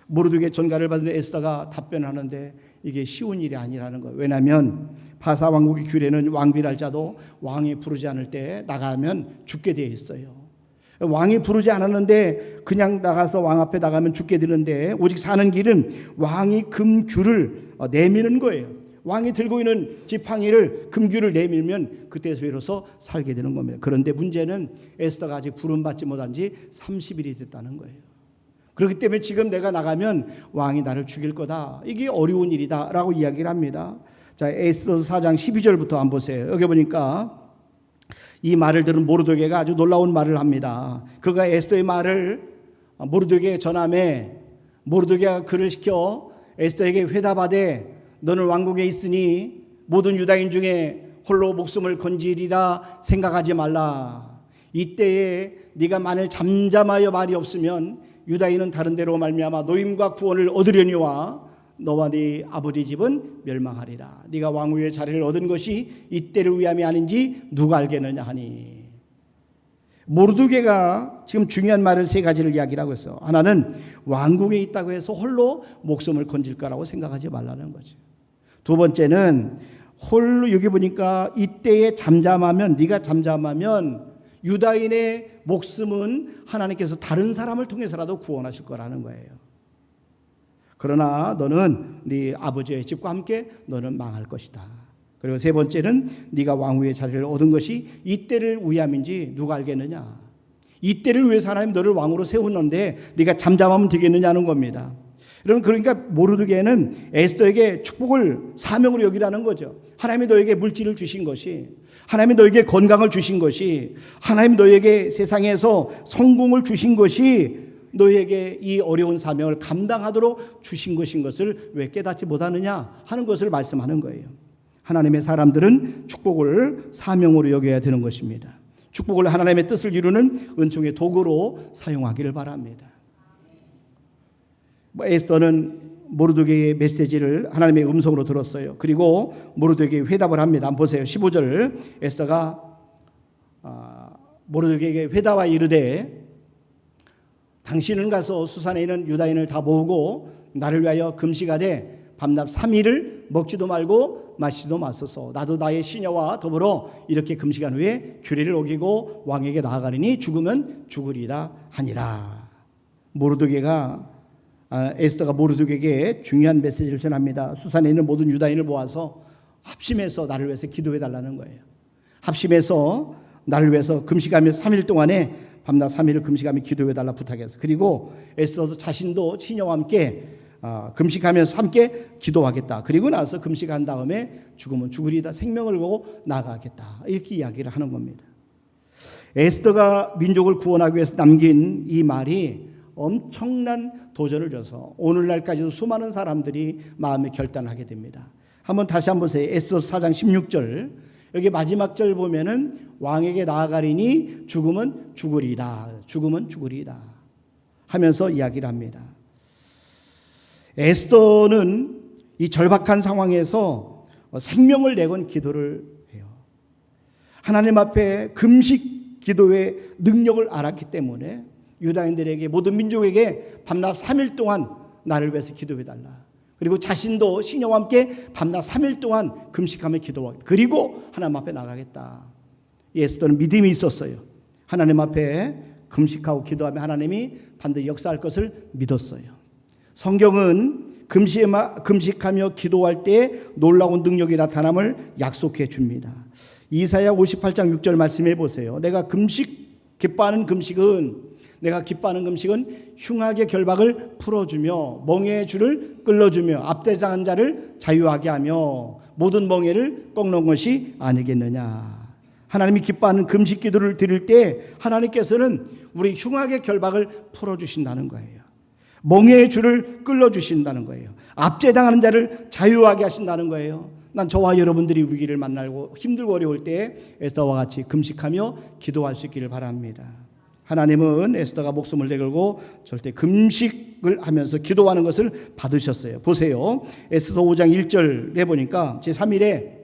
모르드게 전가를 받은 에스더가 답변하는데 이게 쉬운 일이 아니라는 거예요. 왜냐하면 바사 왕국의 규례는 왕비랄 자도 왕이 부르지 않을 때 나가면 죽게 되어 있어요. 왕이 부르지 않았는데 그냥 나가서 왕 앞에 나가면 죽게 되는데 오직 사는 길은 왕이 금규를 내미는 거예요. 왕이 들고 있는 지팡이를 금규를 내밀면 그때서 비로소 살게 되는 겁니다. 그런데 문제는 에스더가 아직 부름받지 못한 지 30일이 됐다는 거예요. 그렇기 때문에 지금 내가 나가면 왕이 나를 죽일 거다. 이게 어려운 일이다 라고 이야기를 합니다. 자, 에스더 4장 12절부터 한번 보세요. 여기 보니까 이 말을 들은 모르드게가 아주 놀라운 말을 합니다. 그가 에스더의 말을 모르드게에 전함에 모르드게가 그를 시켜 에스더에게 회답하되 너는 왕궁에 있으니 모든 유다인 중에 홀로 목숨을 건지리라 생각하지 말라. 이때에 네가 만일 잠잠하여 말이 없으면 유다인은 다른 데로 말미암아 노임과 구원을 얻으려니와 너와 네 아버지 집은 멸망하리라. 네가 왕후의 자리를 얻은 것이 이때를 위함이 아닌지 누가 알겠느냐 하니. 모르드게가 지금 중요한 말을 세 가지를 이야기하고 있어. 하나는 왕궁에 있다고 해서 홀로 목숨을 건질 거라고 생각하지 말라는 거죠. 두 번째는 홀로, 여기 보니까 이때에 잠잠하면, 네가 잠잠하면 유다인의 목숨은 하나님께서 다른 사람을 통해서라도 구원하실 거라는 거예요. 그러나 너는 네 아버지의 집과 함께 너는 망할 것이다. 그리고 세 번째는 네가 왕후의 자리를 얻은 것이 이때를 위함인지 누가 알겠느냐. 이때를 위해서 하나님 너를 왕으로 세웠는데 네가 잠잠하면 되겠느냐는 겁니다. 여러분, 그러니까 모르드게는 에스더에게 축복을 사명으로 여기라는 거죠. 하나님이 너에게 물질을 주신 것이, 하나님이 너에게 건강을 주신 것이, 하나님이 너에게 세상에서 성공을 주신 것이 너에게 이 어려운 사명을 감당하도록 주신 것인 것을 왜 깨닫지 못하느냐 하는 것을 말씀하는 거예요. 하나님의 사람들은 축복을 사명으로 여겨야 되는 것입니다. 축복을 하나님의 뜻을 이루는 은총의 도구로 사용하기를 바랍니다. 에스더는 모르드게의 메시지를 하나님의 음성으로 들었어요. 그리고 모르드게에게 회답을 합니다. 한번 보세요. 15절 에스더가 모르드게에게 회답하여 이르되 당신은 가서 수산에 있는 유다인을 다 모으고 나를 위하여 금식하되 밤낮 3일을 먹지도 말고 마시지도 마소서. 나도 나의 시녀와 더불어 이렇게 금식한 후에 규례를 어기고 왕에게 나아가리니 죽으면 죽으리라 하니라. 에스더가 모르드게에게 중요한 메시지를 전합니다. 수산에 있는 모든 유다인을 모아서 합심해서 나를 위해서 기도해 달라는 거예요. 합심해서 나를 위해서 금식하며 3일 동안에 밤낮 3일을 금식하며 기도해 달라 부탁해서, 그리고 에스더도 자신도 시녀와 함께 금식하면서 함께 기도하겠다. 그리고 나서 금식한 다음에 죽으면 죽으리다, 생명을 보고 나가겠다, 이렇게 이야기를 하는 겁니다. 에스더가 민족을 구원하기 위해서 남긴 이 말이 엄청난 도전을 줘서 오늘날까지도 수많은 사람들이 마음에 결단하게 됩니다. 다시 한번 보세요. 에스더 4장 16절, 여기 마지막 절 보면은 왕에게 나아가리니 죽으면 죽으리다, 죽으면 죽으리다 하면서 이야기를 합니다. 에스더는 이 절박한 상황에서 생명을 내건 기도를 해요. 하나님 앞에 금식 기도의 능력을 알았기 때문에 유다인들에게, 모든 민족에게 밤낮 3일 동안 나를 위해서 기도해달라. 그리고 자신도 시녀와 함께 밤낮 3일 동안 금식하며 기도하겠다. 그리고 하나님 앞에 나가겠다. 에스더는 믿음이 있었어요. 하나님 앞에 금식하고 기도하며 하나님이 반드시 역사할 것을 믿었어요. 성경은 금식하며 기도할 때 놀라운 능력이 나타남을 약속해 줍니다. 이사야 58장 6절 말씀해 보세요. 내가 기뻐하는 금식은 흉악의 결박을 풀어주며 멍에의 줄을 끌어주며 압대당한 자를 자유하게 하며 모든 멍에를 꺾는 것이 아니겠느냐. 하나님이 기뻐하는 금식 기도를 드릴 때 하나님께서는 우리 흉악의 결박을 풀어주신다는 거예요. 멍에의 줄을 끌어주신다는 거예요. 압제당하는 자를 자유하게 하신다는 거예요. 난 저와 여러분들이 위기를 만나고 힘들고 어려울 때 에스더와 같이 금식하며 기도할 수 있기를 바랍니다. 하나님은 에스더가 목숨을 내걸고 절대 금식을 하면서 기도하는 것을 받으셨어요. 보세요. 에스더 5장 1절에 보니까 제3일에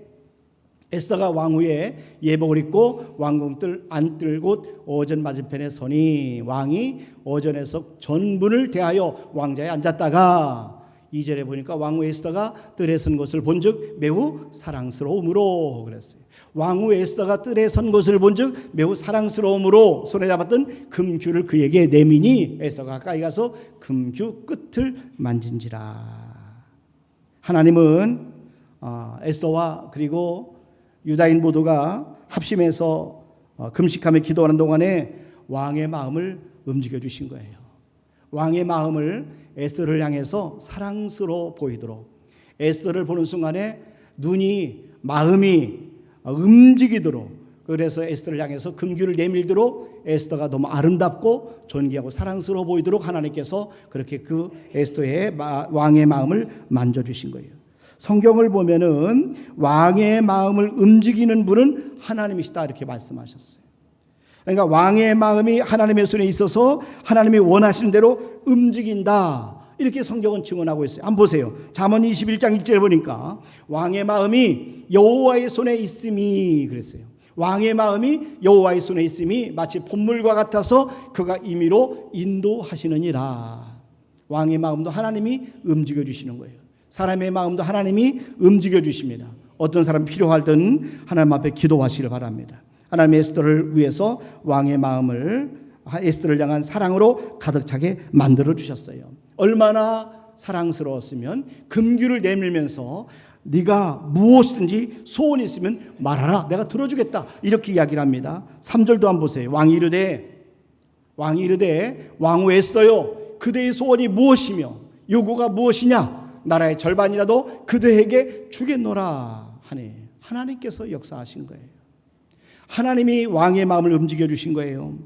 에스더가 왕후에 예복을 입고 왕궁 안뜰곳 어전 맞은편에 서니 왕이 어전에서 전문을 대하여 왕자에 앉았다가 2절에 보니까 왕후 에스더가 뜰에 선 것을 본즉 매우 사랑스러움으로 그랬어요. 왕후 에스더가 뜰에 선 것을 본즉 매우 사랑스러움으로 손에 잡았던 금규를 그에게 내미니 에스더가 가까이 가서 금규 끝을 만진지라. 하나님은 에스더와 그리고 유다인 모두가 합심해서 금식하며 기도하는 동안에 왕의 마음을 움직여 주신 거예요. 왕의 마음을 에스더를 향해서 사랑스러워 보이도록, 에스더를 보는 순간에 마음이 움직이도록, 그래서 에스더를 향해서 금규를 내밀도록 에스더가 너무 아름답고 존귀하고 사랑스러워 보이도록 하나님께서 그렇게 그 에스더의 왕의 마음을 만져주신 거예요. 성경을 보면은 왕의 마음을 움직이는 분은 하나님이시다 이렇게 말씀하셨어요. 그러니까 왕의 마음이 하나님의 손에 있어서 하나님이 원하시는 대로 움직인다. 이렇게 성경은 증언하고 있어요. 한번 보세요. 잠언 21장 1절에 보니까 왕의 마음이 여호와의 손에 있음이 그랬어요. 왕의 마음이 여호와의 손에 있음이 마치 봇물과 같아서 그가 임의로 인도하시느니라. 왕의 마음도 하나님이 움직여 주시는 거예요. 사람의 마음도 하나님이 움직여 주십니다. 어떤 사람이 필요하든 하나님 앞에 기도하시길 바랍니다. 하나님 에스더를 위해서 왕의 마음을 에스더를 향한 사랑으로 가득 차게 만들어 주셨어요. 얼마나 사랑스러웠으면 금규를 내밀면서 네가 무엇이든지 소원이 있으면 말하라 내가 들어주겠다 이렇게 이야기를 합니다. 3절도 한번 보세요. 왕이 이르되 왕후 에스더요 그대의 소원이 무엇이며 요구가 무엇이냐 나라의 절반이라도 그대에게 주겠노라 하니 하나님께서 역사하신 거예요. 하나님이 왕의 마음을 움직여 주신 거예요.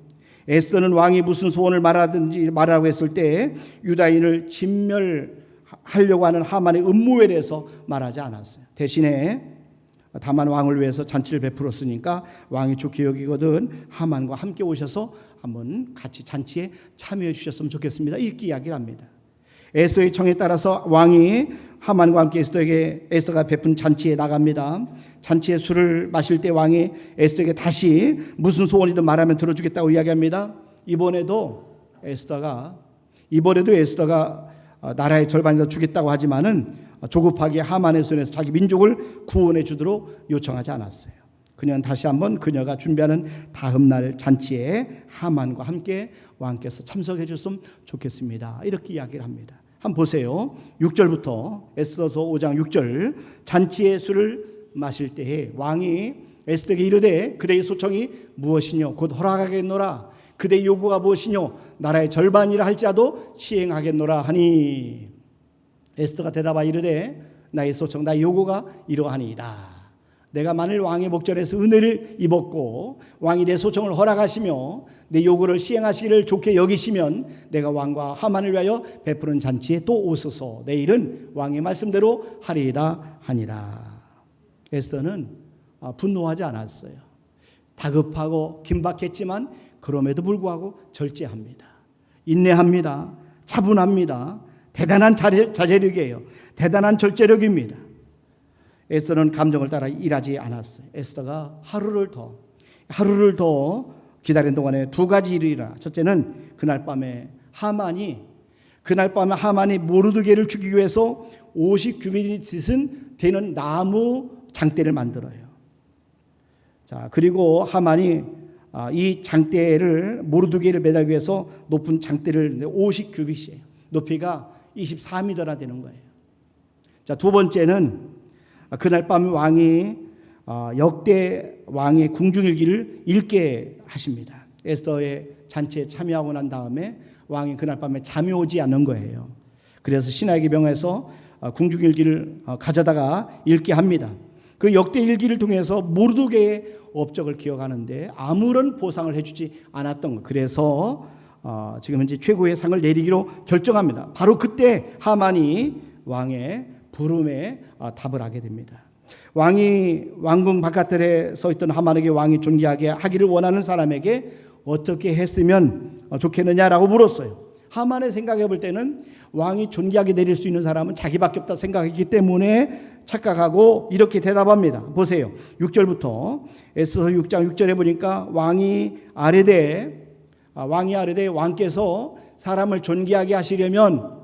에스더는 왕이 무슨 소원을 말하라고 했을 때 유다인을 진멸하려고 하는 하만의 음모에 대해서 말하지 않았어요. 대신에 다만 왕을 위해서 잔치를 베풀었으니까 왕이 좋게 여기거든 하만과 함께 오셔서 한번 같이 잔치에 참여해 주셨으면 좋겠습니다. 이렇게 이야기를 합니다. 에스더의 청에 따라서 왕이 하만과 함께 에스더가 베푼 잔치에 나갑니다. 잔치에 술을 마실 때 왕이 에스더에게 다시 무슨 소원이든 말하면 들어주겠다고 이야기합니다. 이번에도 에스더가 나라의 절반이라도 주겠다고 하지만은 조급하게 하만의 손에서 자기 민족을 구원해 주도록 요청하지 않았어요. 그녀는 다시 한번 그녀가 준비하는 다음 날 잔치에 하만과 함께 왕께서 참석해 줬으면 좋겠습니다. 이렇게 이야기를 합니다. 한번 보세요. 6절부터 에스더서 5장 6절 잔치에 술을 마실 때에 왕이 에스더에게 이르되 그대의 소청이 무엇이뇨 곧 허락하겠노라 그대의 요구가 무엇이뇨 나라의 절반이라 할지라도 시행하겠노라 하니 에스더가 대답하여 이르되 나의 소청 나의 요구가 이러하니이다. 내가 만일 왕의 목전에서 은혜를 입었고 왕이 내 소청을 허락하시며 내 요구를 시행하시기를 좋게 여기시면 내가 왕과 하만을 위하여 베푸는 잔치에 또 오소서 내일은 왕의 말씀대로 하리이다 하니라. 에스더는 분노하지 않았어요. 다급하고 긴박했지만 그럼에도 불구하고 절제합니다. 인내합니다. 차분합니다. 대단한 자제력이에요. 대단한 절제력입니다. 에스더는 감정을 따라 일하지 않았어요. 에스더가 하루를 더 기다린 동안에 두 가지 일이 일어나. 첫째는 그날 밤에 하만이 모르드게를 죽이기 위해서 50규빗이 되는 나무 장대를 만들어요. 자, 그리고 하만이 이 장대를 모르드게를 매달기 위해서 높은 장대를 50규빗이에요. 높이가 24m나 되는 거예요. 자, 두 번째는 그날 밤 왕이 역대 왕의 궁중일기를 읽게 하십니다. 에스더의 잔치에 참여하고 난 다음에 왕이 그날 밤에 잠이 오지 않는 거예요. 그래서 신하에게 명해서 궁중일기를 가져다가 읽게 합니다. 그 역대 일기를 통해서 모르드게의 업적을 기억하는데 아무런 보상을 해주지 않았던 거예요. 그래서 지금 현재 최고의 상을 내리기로 결정합니다. 바로 그때 하만이 왕의 부름에 답을 하게 됩니다. 왕이 왕궁 바깥들에 서 있던 하만에게 왕이 존귀하게 하기를 원하는 사람에게 어떻게 했으면 좋겠느냐라고 물었어요. 하만의 생각해 볼 때는 왕이 존귀하게 내릴 수 있는 사람은 자기밖에 없다 생각했기 때문에 착각하고 이렇게 대답합니다. 보세요. 6절부터 에스더 6장 6절에 보니까 왕이 아뢰되 왕께서 사람을 존귀하게 하시려면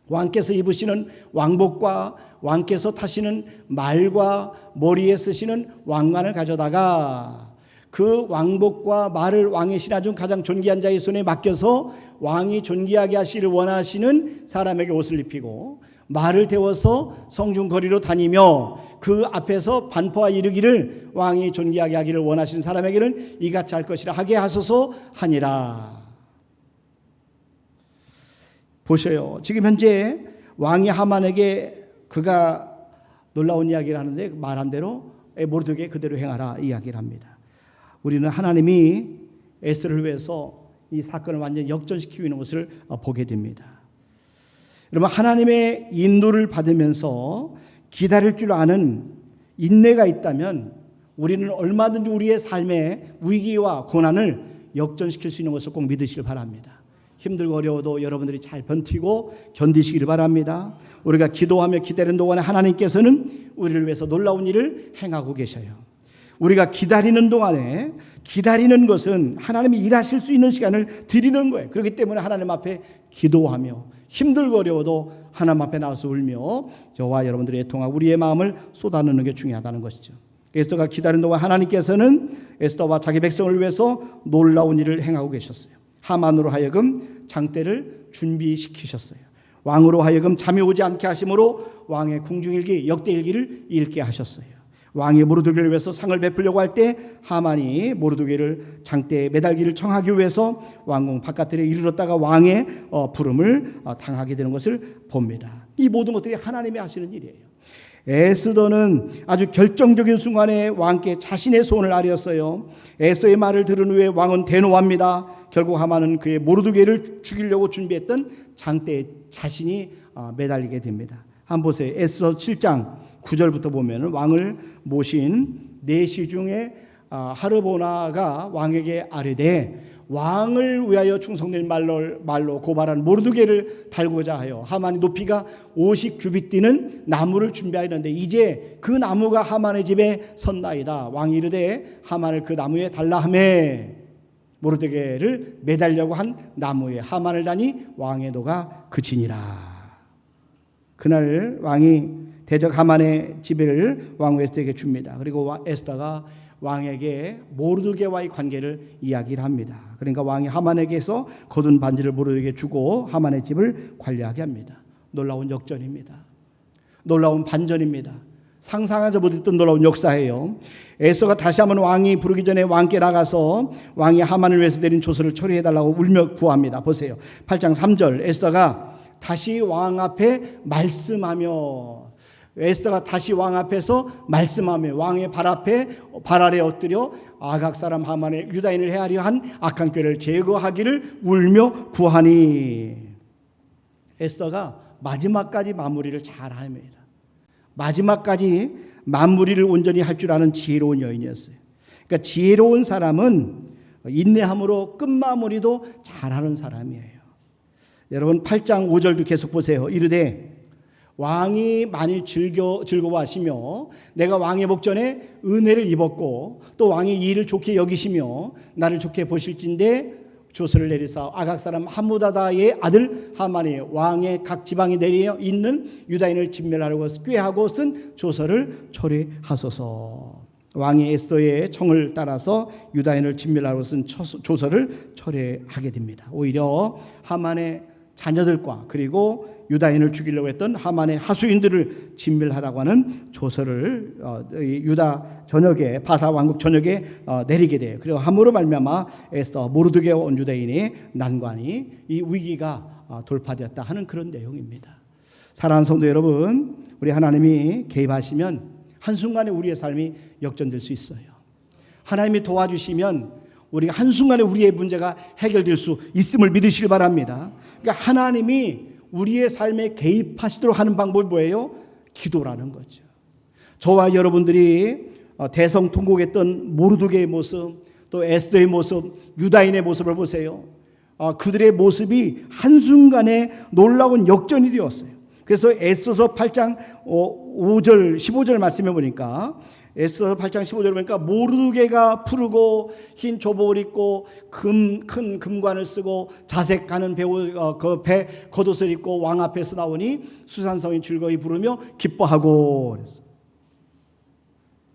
왕께서 입으시는 왕복과 왕께서 타시는 말과 머리에 쓰시는 왕관을 가져다가 그 왕복과 말을 왕의 신하 중 가장 존귀한 자의 손에 맡겨서 왕이 존귀하게 하시기를 원하시는 사람에게 옷을 입히고 말을 태워서 성중 거리로 다니며 그 앞에서 반포하 이르기를 왕이 존귀하게 하기를 원하시는 사람에게는 이같이 할 것이라 하게 하소서 하니라. 보셔요. 지금 현재 왕이 하만에게 그가 놀라운 이야기를 하는데 말한 대로 모르드게 그대로 행하라 이야기를 합니다. 우리는 하나님이 에스더를 위해서 이 사건을 완전히 역전시키고 있는 것을 보게 됩니다. 여러분, 하나님의 인도를 받으면서 기다릴 줄 아는 인내가 있다면 우리는 얼마든지 우리의 삶의 위기와 고난을 역전시킬 수 있는 것을 꼭 믿으시길 바랍니다. 힘들고 어려워도 여러분들이 잘 버티고 견디시길 바랍니다. 우리가 기도하며 기다리는 동안에 하나님께서는 우리를 위해서 놀라운 일을 행하고 계셔요. 우리가 기다리는 동안에 기다리는 것은 하나님이 일하실 수 있는 시간을 드리는 거예요. 그렇기 때문에 하나님 앞에 기도하며 힘들고 어려워도 하나님 앞에 나와서 울며 저와 여러분들의 애통하고 우리의 마음을 쏟아내는 게 중요하다는 것이죠. 에스더가 기다리는 동안 하나님께서는 에스더와 자기 백성을 위해서 놀라운 일을 행하고 계셨어요. 하만으로 하여금 장대를 준비시키셨어요. 왕으로 하여금 잠이 오지 않게 하심으로 왕의 궁중일기, 역대일기를 읽게 하셨어요. 왕이 모르드게를 위해서 상을 베풀려고 할 때 하만이 모르드게를 장대에 매달기를 청하기 위해서 왕궁 바깥들에 이르렀다가 왕의 부름을 당하게 되는 것을 봅니다. 이 모든 것들이 하나님이 하시는 일이에요. 에스더는 아주 결정적인 순간에 왕께 자신의 소원을 아뢰었어요. 에스더의 말을 들은 후에 왕은 대노합니다. 결국 하만은 그의 모르드게를 죽이려고 준비했던 장대에 자신이 매달리게 됩니다. 한번 보세요. 에스더 7장 9절부터 보면 왕을 모신 내시 중에 하르보나가 왕에게 아뢰되 왕을 위하여 충성된 말로 고발한 모르드게를 달고자 하여 하만이 높이가 50규빗 뛰는 나무를 준비하였는데 이제 그 나무가 하만의 집에 섰나이다. 왕이 이르되 하만을 그 나무에 달라 하매 모르드게를 매달려고 한 나무에 하만을 다니 왕의 도가 그치니라. 그날 왕이 대적 하만의 지배를 왕 에스더에게 줍니다. 그리고 에스더가 왕에게 모르드게와의 관계를 이야기를 합니다. 그러니까 왕이 하만에게서 거둔 반지를 모르드게에게 주고 하만의 집을 관리하게 합니다. 놀라운 역전입니다. 놀라운 반전입니다. 상상하지 못했던 놀라운 역사예요. 에스더가 다시 한번 왕이 부르기 전에 왕께 나가서 왕이 하만을 위해서 내린 조서를 처리해달라고 울며 구합니다. 보세요. 8장 3절 에스더가 다시 왕 앞에 말씀하며 에스더가 다시 왕 앞에서 말씀하며 왕의 발 아래 엎드려 아각 사람 하만의 유다인을 해하려 한 악한 꾀를 제거하기를 울며 구하니 에스더가 마지막까지 마무리를 잘 합니다. 마지막까지 마무리를 온전히 할 줄 아는 지혜로운 여인이었어요. 그러니까 지혜로운 사람은 인내함으로 끝마무리도 잘하는 사람이에요. 여러분 8장 5절도 계속 보세요. 이르되 왕이 많이 즐거워하시며 내가 왕의 복전에 은혜를 입었고 또 왕이 이 일을 좋게 여기시며 나를 좋게 보실진대 조서를 내리사 아각 사람 하무다다의 아들 하만이 왕의 각 지방에 내려 있는 유다인을 진멸하려고 꾀하고 쓴 조서를 철회하소서. 왕이 에스더의 청을 따라서 유다인을 진멸하려고 쓴 조서를 철회하게 됩니다. 오히려 하만의 자녀들과 그리고 유다인을 죽이려고 했던 하만의 하수인들을 진멸하라고 하는 조서를 유다 전역에 바사 왕국 전역에 내리게 돼요. 그리고 함으로 말미암아 에스더 모르드게와 온 유다인의 난관이 이 위기가 돌파되었다 하는 그런 내용입니다. 사랑하는 성도 여러분, 우리 하나님이 개입하시면 한순간에 우리의 삶이 역전될 수 있어요. 하나님이 도와주시면 우리가 한순간에 우리의 문제가 해결될 수 있음을 믿으시길 바랍니다. 그러니까 하나님이 우리의 삶에 개입하시도록 하는 방법이 뭐예요? 기도라는 거죠. 저와 여러분들이 대성통곡했던 모르드게의 모습, 또 에스더의 모습, 유다인의 모습을 보세요. 그들의 모습이 한순간에 놀라운 역전이 되었어요. 그래서 에스더서 8장 5절 15절 말씀해 보니까 에스더서 8장 15절 보니까 모르드게가 푸르고 흰 조복을 입고 큰 금관을 쓰고 자색하는 배 겉옷을 입고 왕 앞에서 나오니 수산성이 즐거이 부르며 기뻐하고 그랬어요.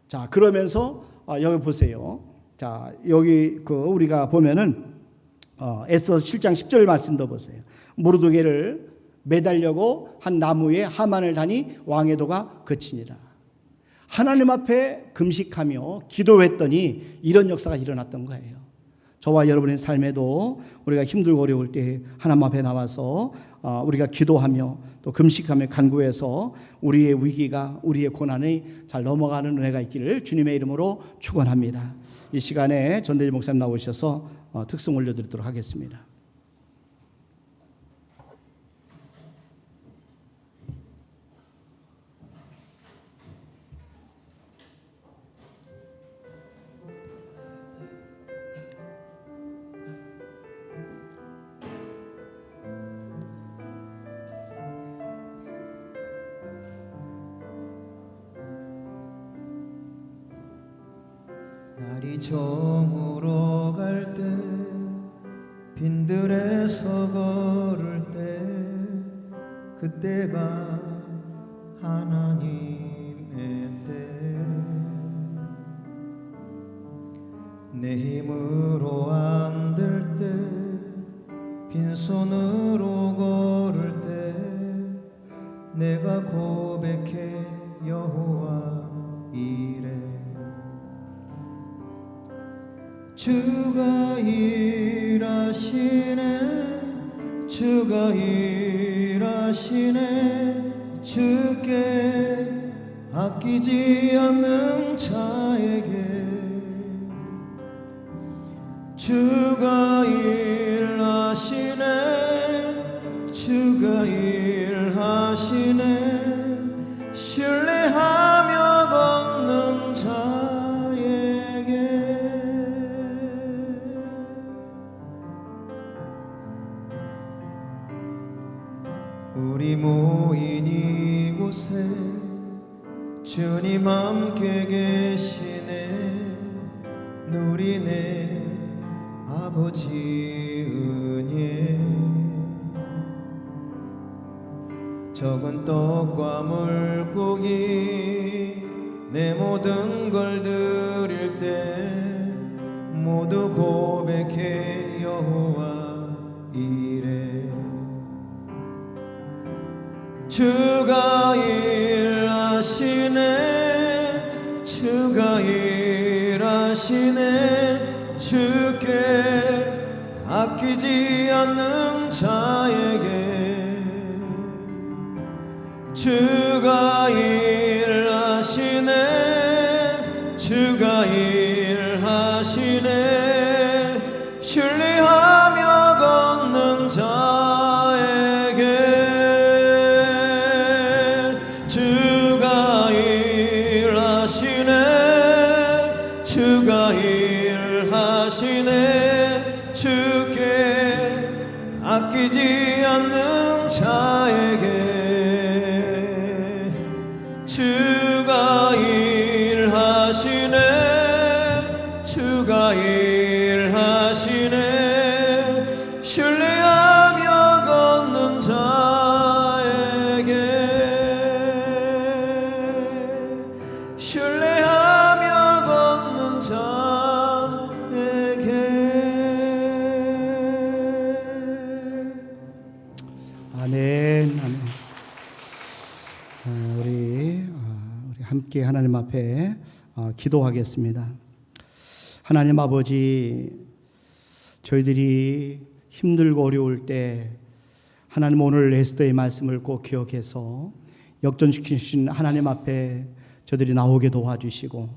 자, 그러면서 여기 보세요. 자, 여기 우리가 보면은 에스더 7장 10절 말씀도 보세요. 모르드게를 매달려고 한 나무에 하만을 다니 왕의 도가 그치니라. 하나님 앞에 금식하며 기도했더니 이런 역사가 일어났던 거예요. 저와 여러분의 삶에도 우리가 힘들고 어려울 때 하나님 앞에 나와서 우리가 기도하며 또 금식하며 간구해서 우리의 위기가 우리의 고난이 잘 넘어가는 은혜가 있기를 주님의 이름으로 축원합니다. 이 시간에 전대지 목사님 나오셔서 특송 올려드리도록 하겠습니다. 날이 저물어 갈 때 빈들에서 걸을 때 그때가 하나님의 때 내 힘으로 안 될 때 빈손으로 걸을 때 내가 고백해 여호와 이래 주가 일하시네 주가 일하시네 주께 아끼지 않는 자에게 주가 일하시네 주가 일하시네 신뢰하며 걷는 자에게 우리 모인 이곳에 주님 함께 계시네 누리네 아버지 은혜 적은 떡과 물고기 내 모든 걸 드릴 때 모두 고백해 여호와 이래 주가 일하시네 주가 일하시네 주께 아끼지 않는 자에게 주가 일하시네 주가 일하시네 신뢰하며 걷는 자에게 주가 일하시네 주가 일하시네 주께 아끼지 않는 자에게 주가 일하시네 주가 일하시네 신뢰하며 걷는 자에게 신뢰하며 걷는 자에게 아멘. 아멘. 우리 함께 하나님 앞에 기도하겠습니다. 하나님 아버지, 저희들이 힘들고 어려울 때 하나님 오늘 에스더의 말씀을 꼭 기억해서 역전시키신 하나님 앞에 저희들이 나오게 도와주시고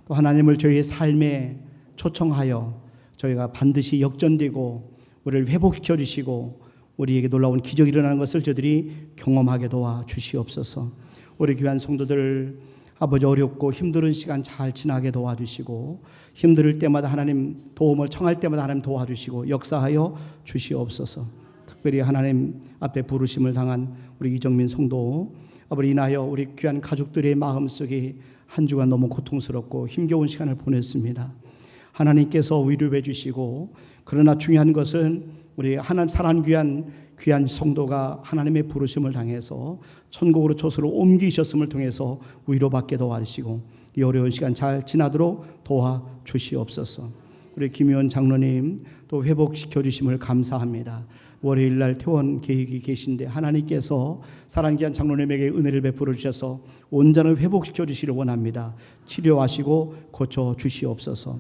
또 하나님을 저희의 삶에 초청하여 저희가 반드시 역전되고 우리를 회복시켜 주시고 우리에게 놀라운 기적이 일어나는 것을 저희들이 경험하게 도와주시옵소서. 우리 귀한 성도들 아버지 어렵고 힘든 시간 잘 지나게 도와주시고 힘들 때마다 하나님 도움을 청할 때마다 하나님 도와주시고 역사하여 주시옵소서. 특별히 하나님 앞에 부르심을 당한 우리 이정민 성도 아버지 인하여 우리 귀한 가족들의 마음속에 한 주간 너무 고통스럽고 힘겨운 시간을 보냈습니다. 하나님께서 위로해 주시고 그러나 중요한 것은 우리 하나님 사랑 귀한 성도가 하나님의 부르심을 당해서 천국으로 저수로 옮기셨음을 통해서 위로받게 도와주시고 이 어려운 시간 잘 지나도록 도와주시옵소서. 우리 김의원 장로님 또 회복시켜 주심을 감사합니다. 월요일날 퇴원 계획이 계신데 하나님께서 사랑 귀한 장로님에게 은혜를 베풀어 주셔서 온전을 회복시켜 주시길 원합니다. 치료하시고 고쳐 주시옵소서.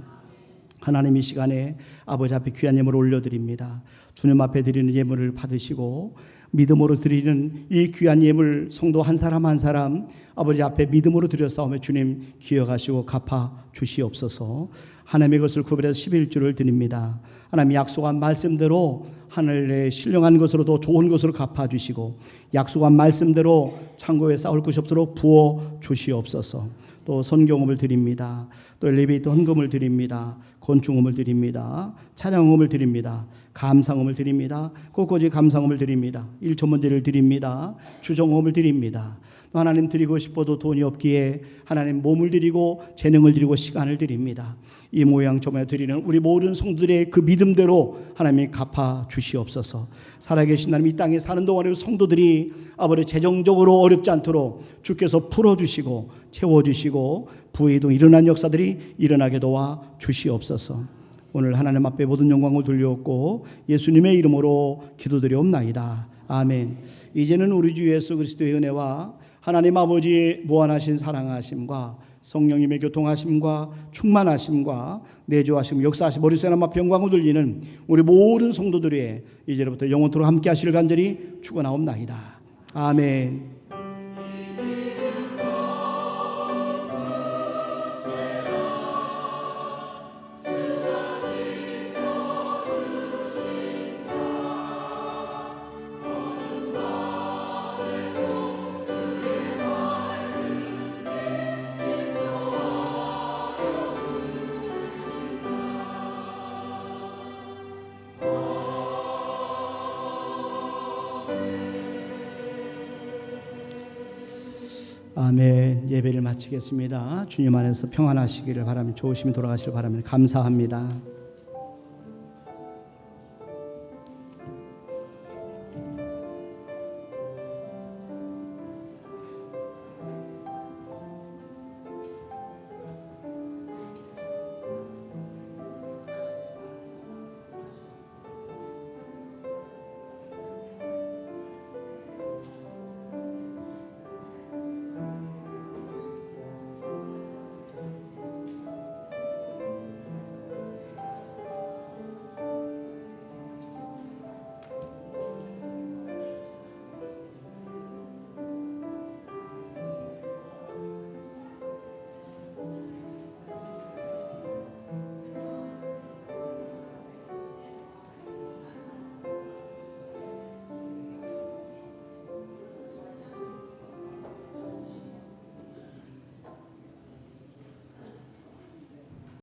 하나님 이 시간에 아버지 앞에 귀한 예물을 올려드립니다. 주님 앞에 드리는 예물을 받으시고 믿음으로 드리는 이 귀한 예물 성도 한 사람 한 사람 아버지 앞에 믿음으로 드렸사오며 주님 기억하시고 갚아 주시옵소서. 하나님의 것을 구별해서 11조를 드립니다. 하나님 약속한 말씀대로 하늘에 신령한 것으로도 좋은 것으로 갚아주시고 약속한 말씀대로 창고에 쌓을 것이 없도록 부어 주시옵소서. 또 선경음을 드립니다. 또 엘리베이터 헌금을 드립니다. 건축음을 드립니다. 찬양음을 드립니다. 감상음을 드립니다. 꽃꽂이 감상음을 드립니다. 일초문제를 드립니다. 주정음을 드립니다. 또 하나님 드리고 싶어도 돈이 없기에 하나님 몸을 드리고 재능을 드리고 시간을 드립니다. 이 모양 저모양 드리는 우리 모든 성도들의 그 믿음대로 하나님이 갚아 주시옵소서. 살아계신 하나님 이 땅에 사는 동안에 성도들이 아버지 재정적으로 어렵지 않도록 주께서 풀어주시고 채워주시고 부의동 일어난 역사들이 일어나게 도와 주시옵소서. 오늘 하나님 앞에 모든 영광을 돌려옵고 예수님의 이름으로 기도드리옵나이다. 아멘. 이제는 우리 주 예수 그리스도의 은혜와 하나님 아버지의 무한하신 사랑하심과 성령님의 교통하심과 충만하심과 내주하심 역사하심 머리속에 남아 영광을 돌리는 우리 모든 성도들의 이제부터 영원토록 함께 하시를 간절히 축원하옵나이다. 아멘. 아멘. 예배를 마치겠습니다. 주님 안에서 평안하시기를 바라며 좋으심이 돌아가시길 바라며 감사합니다.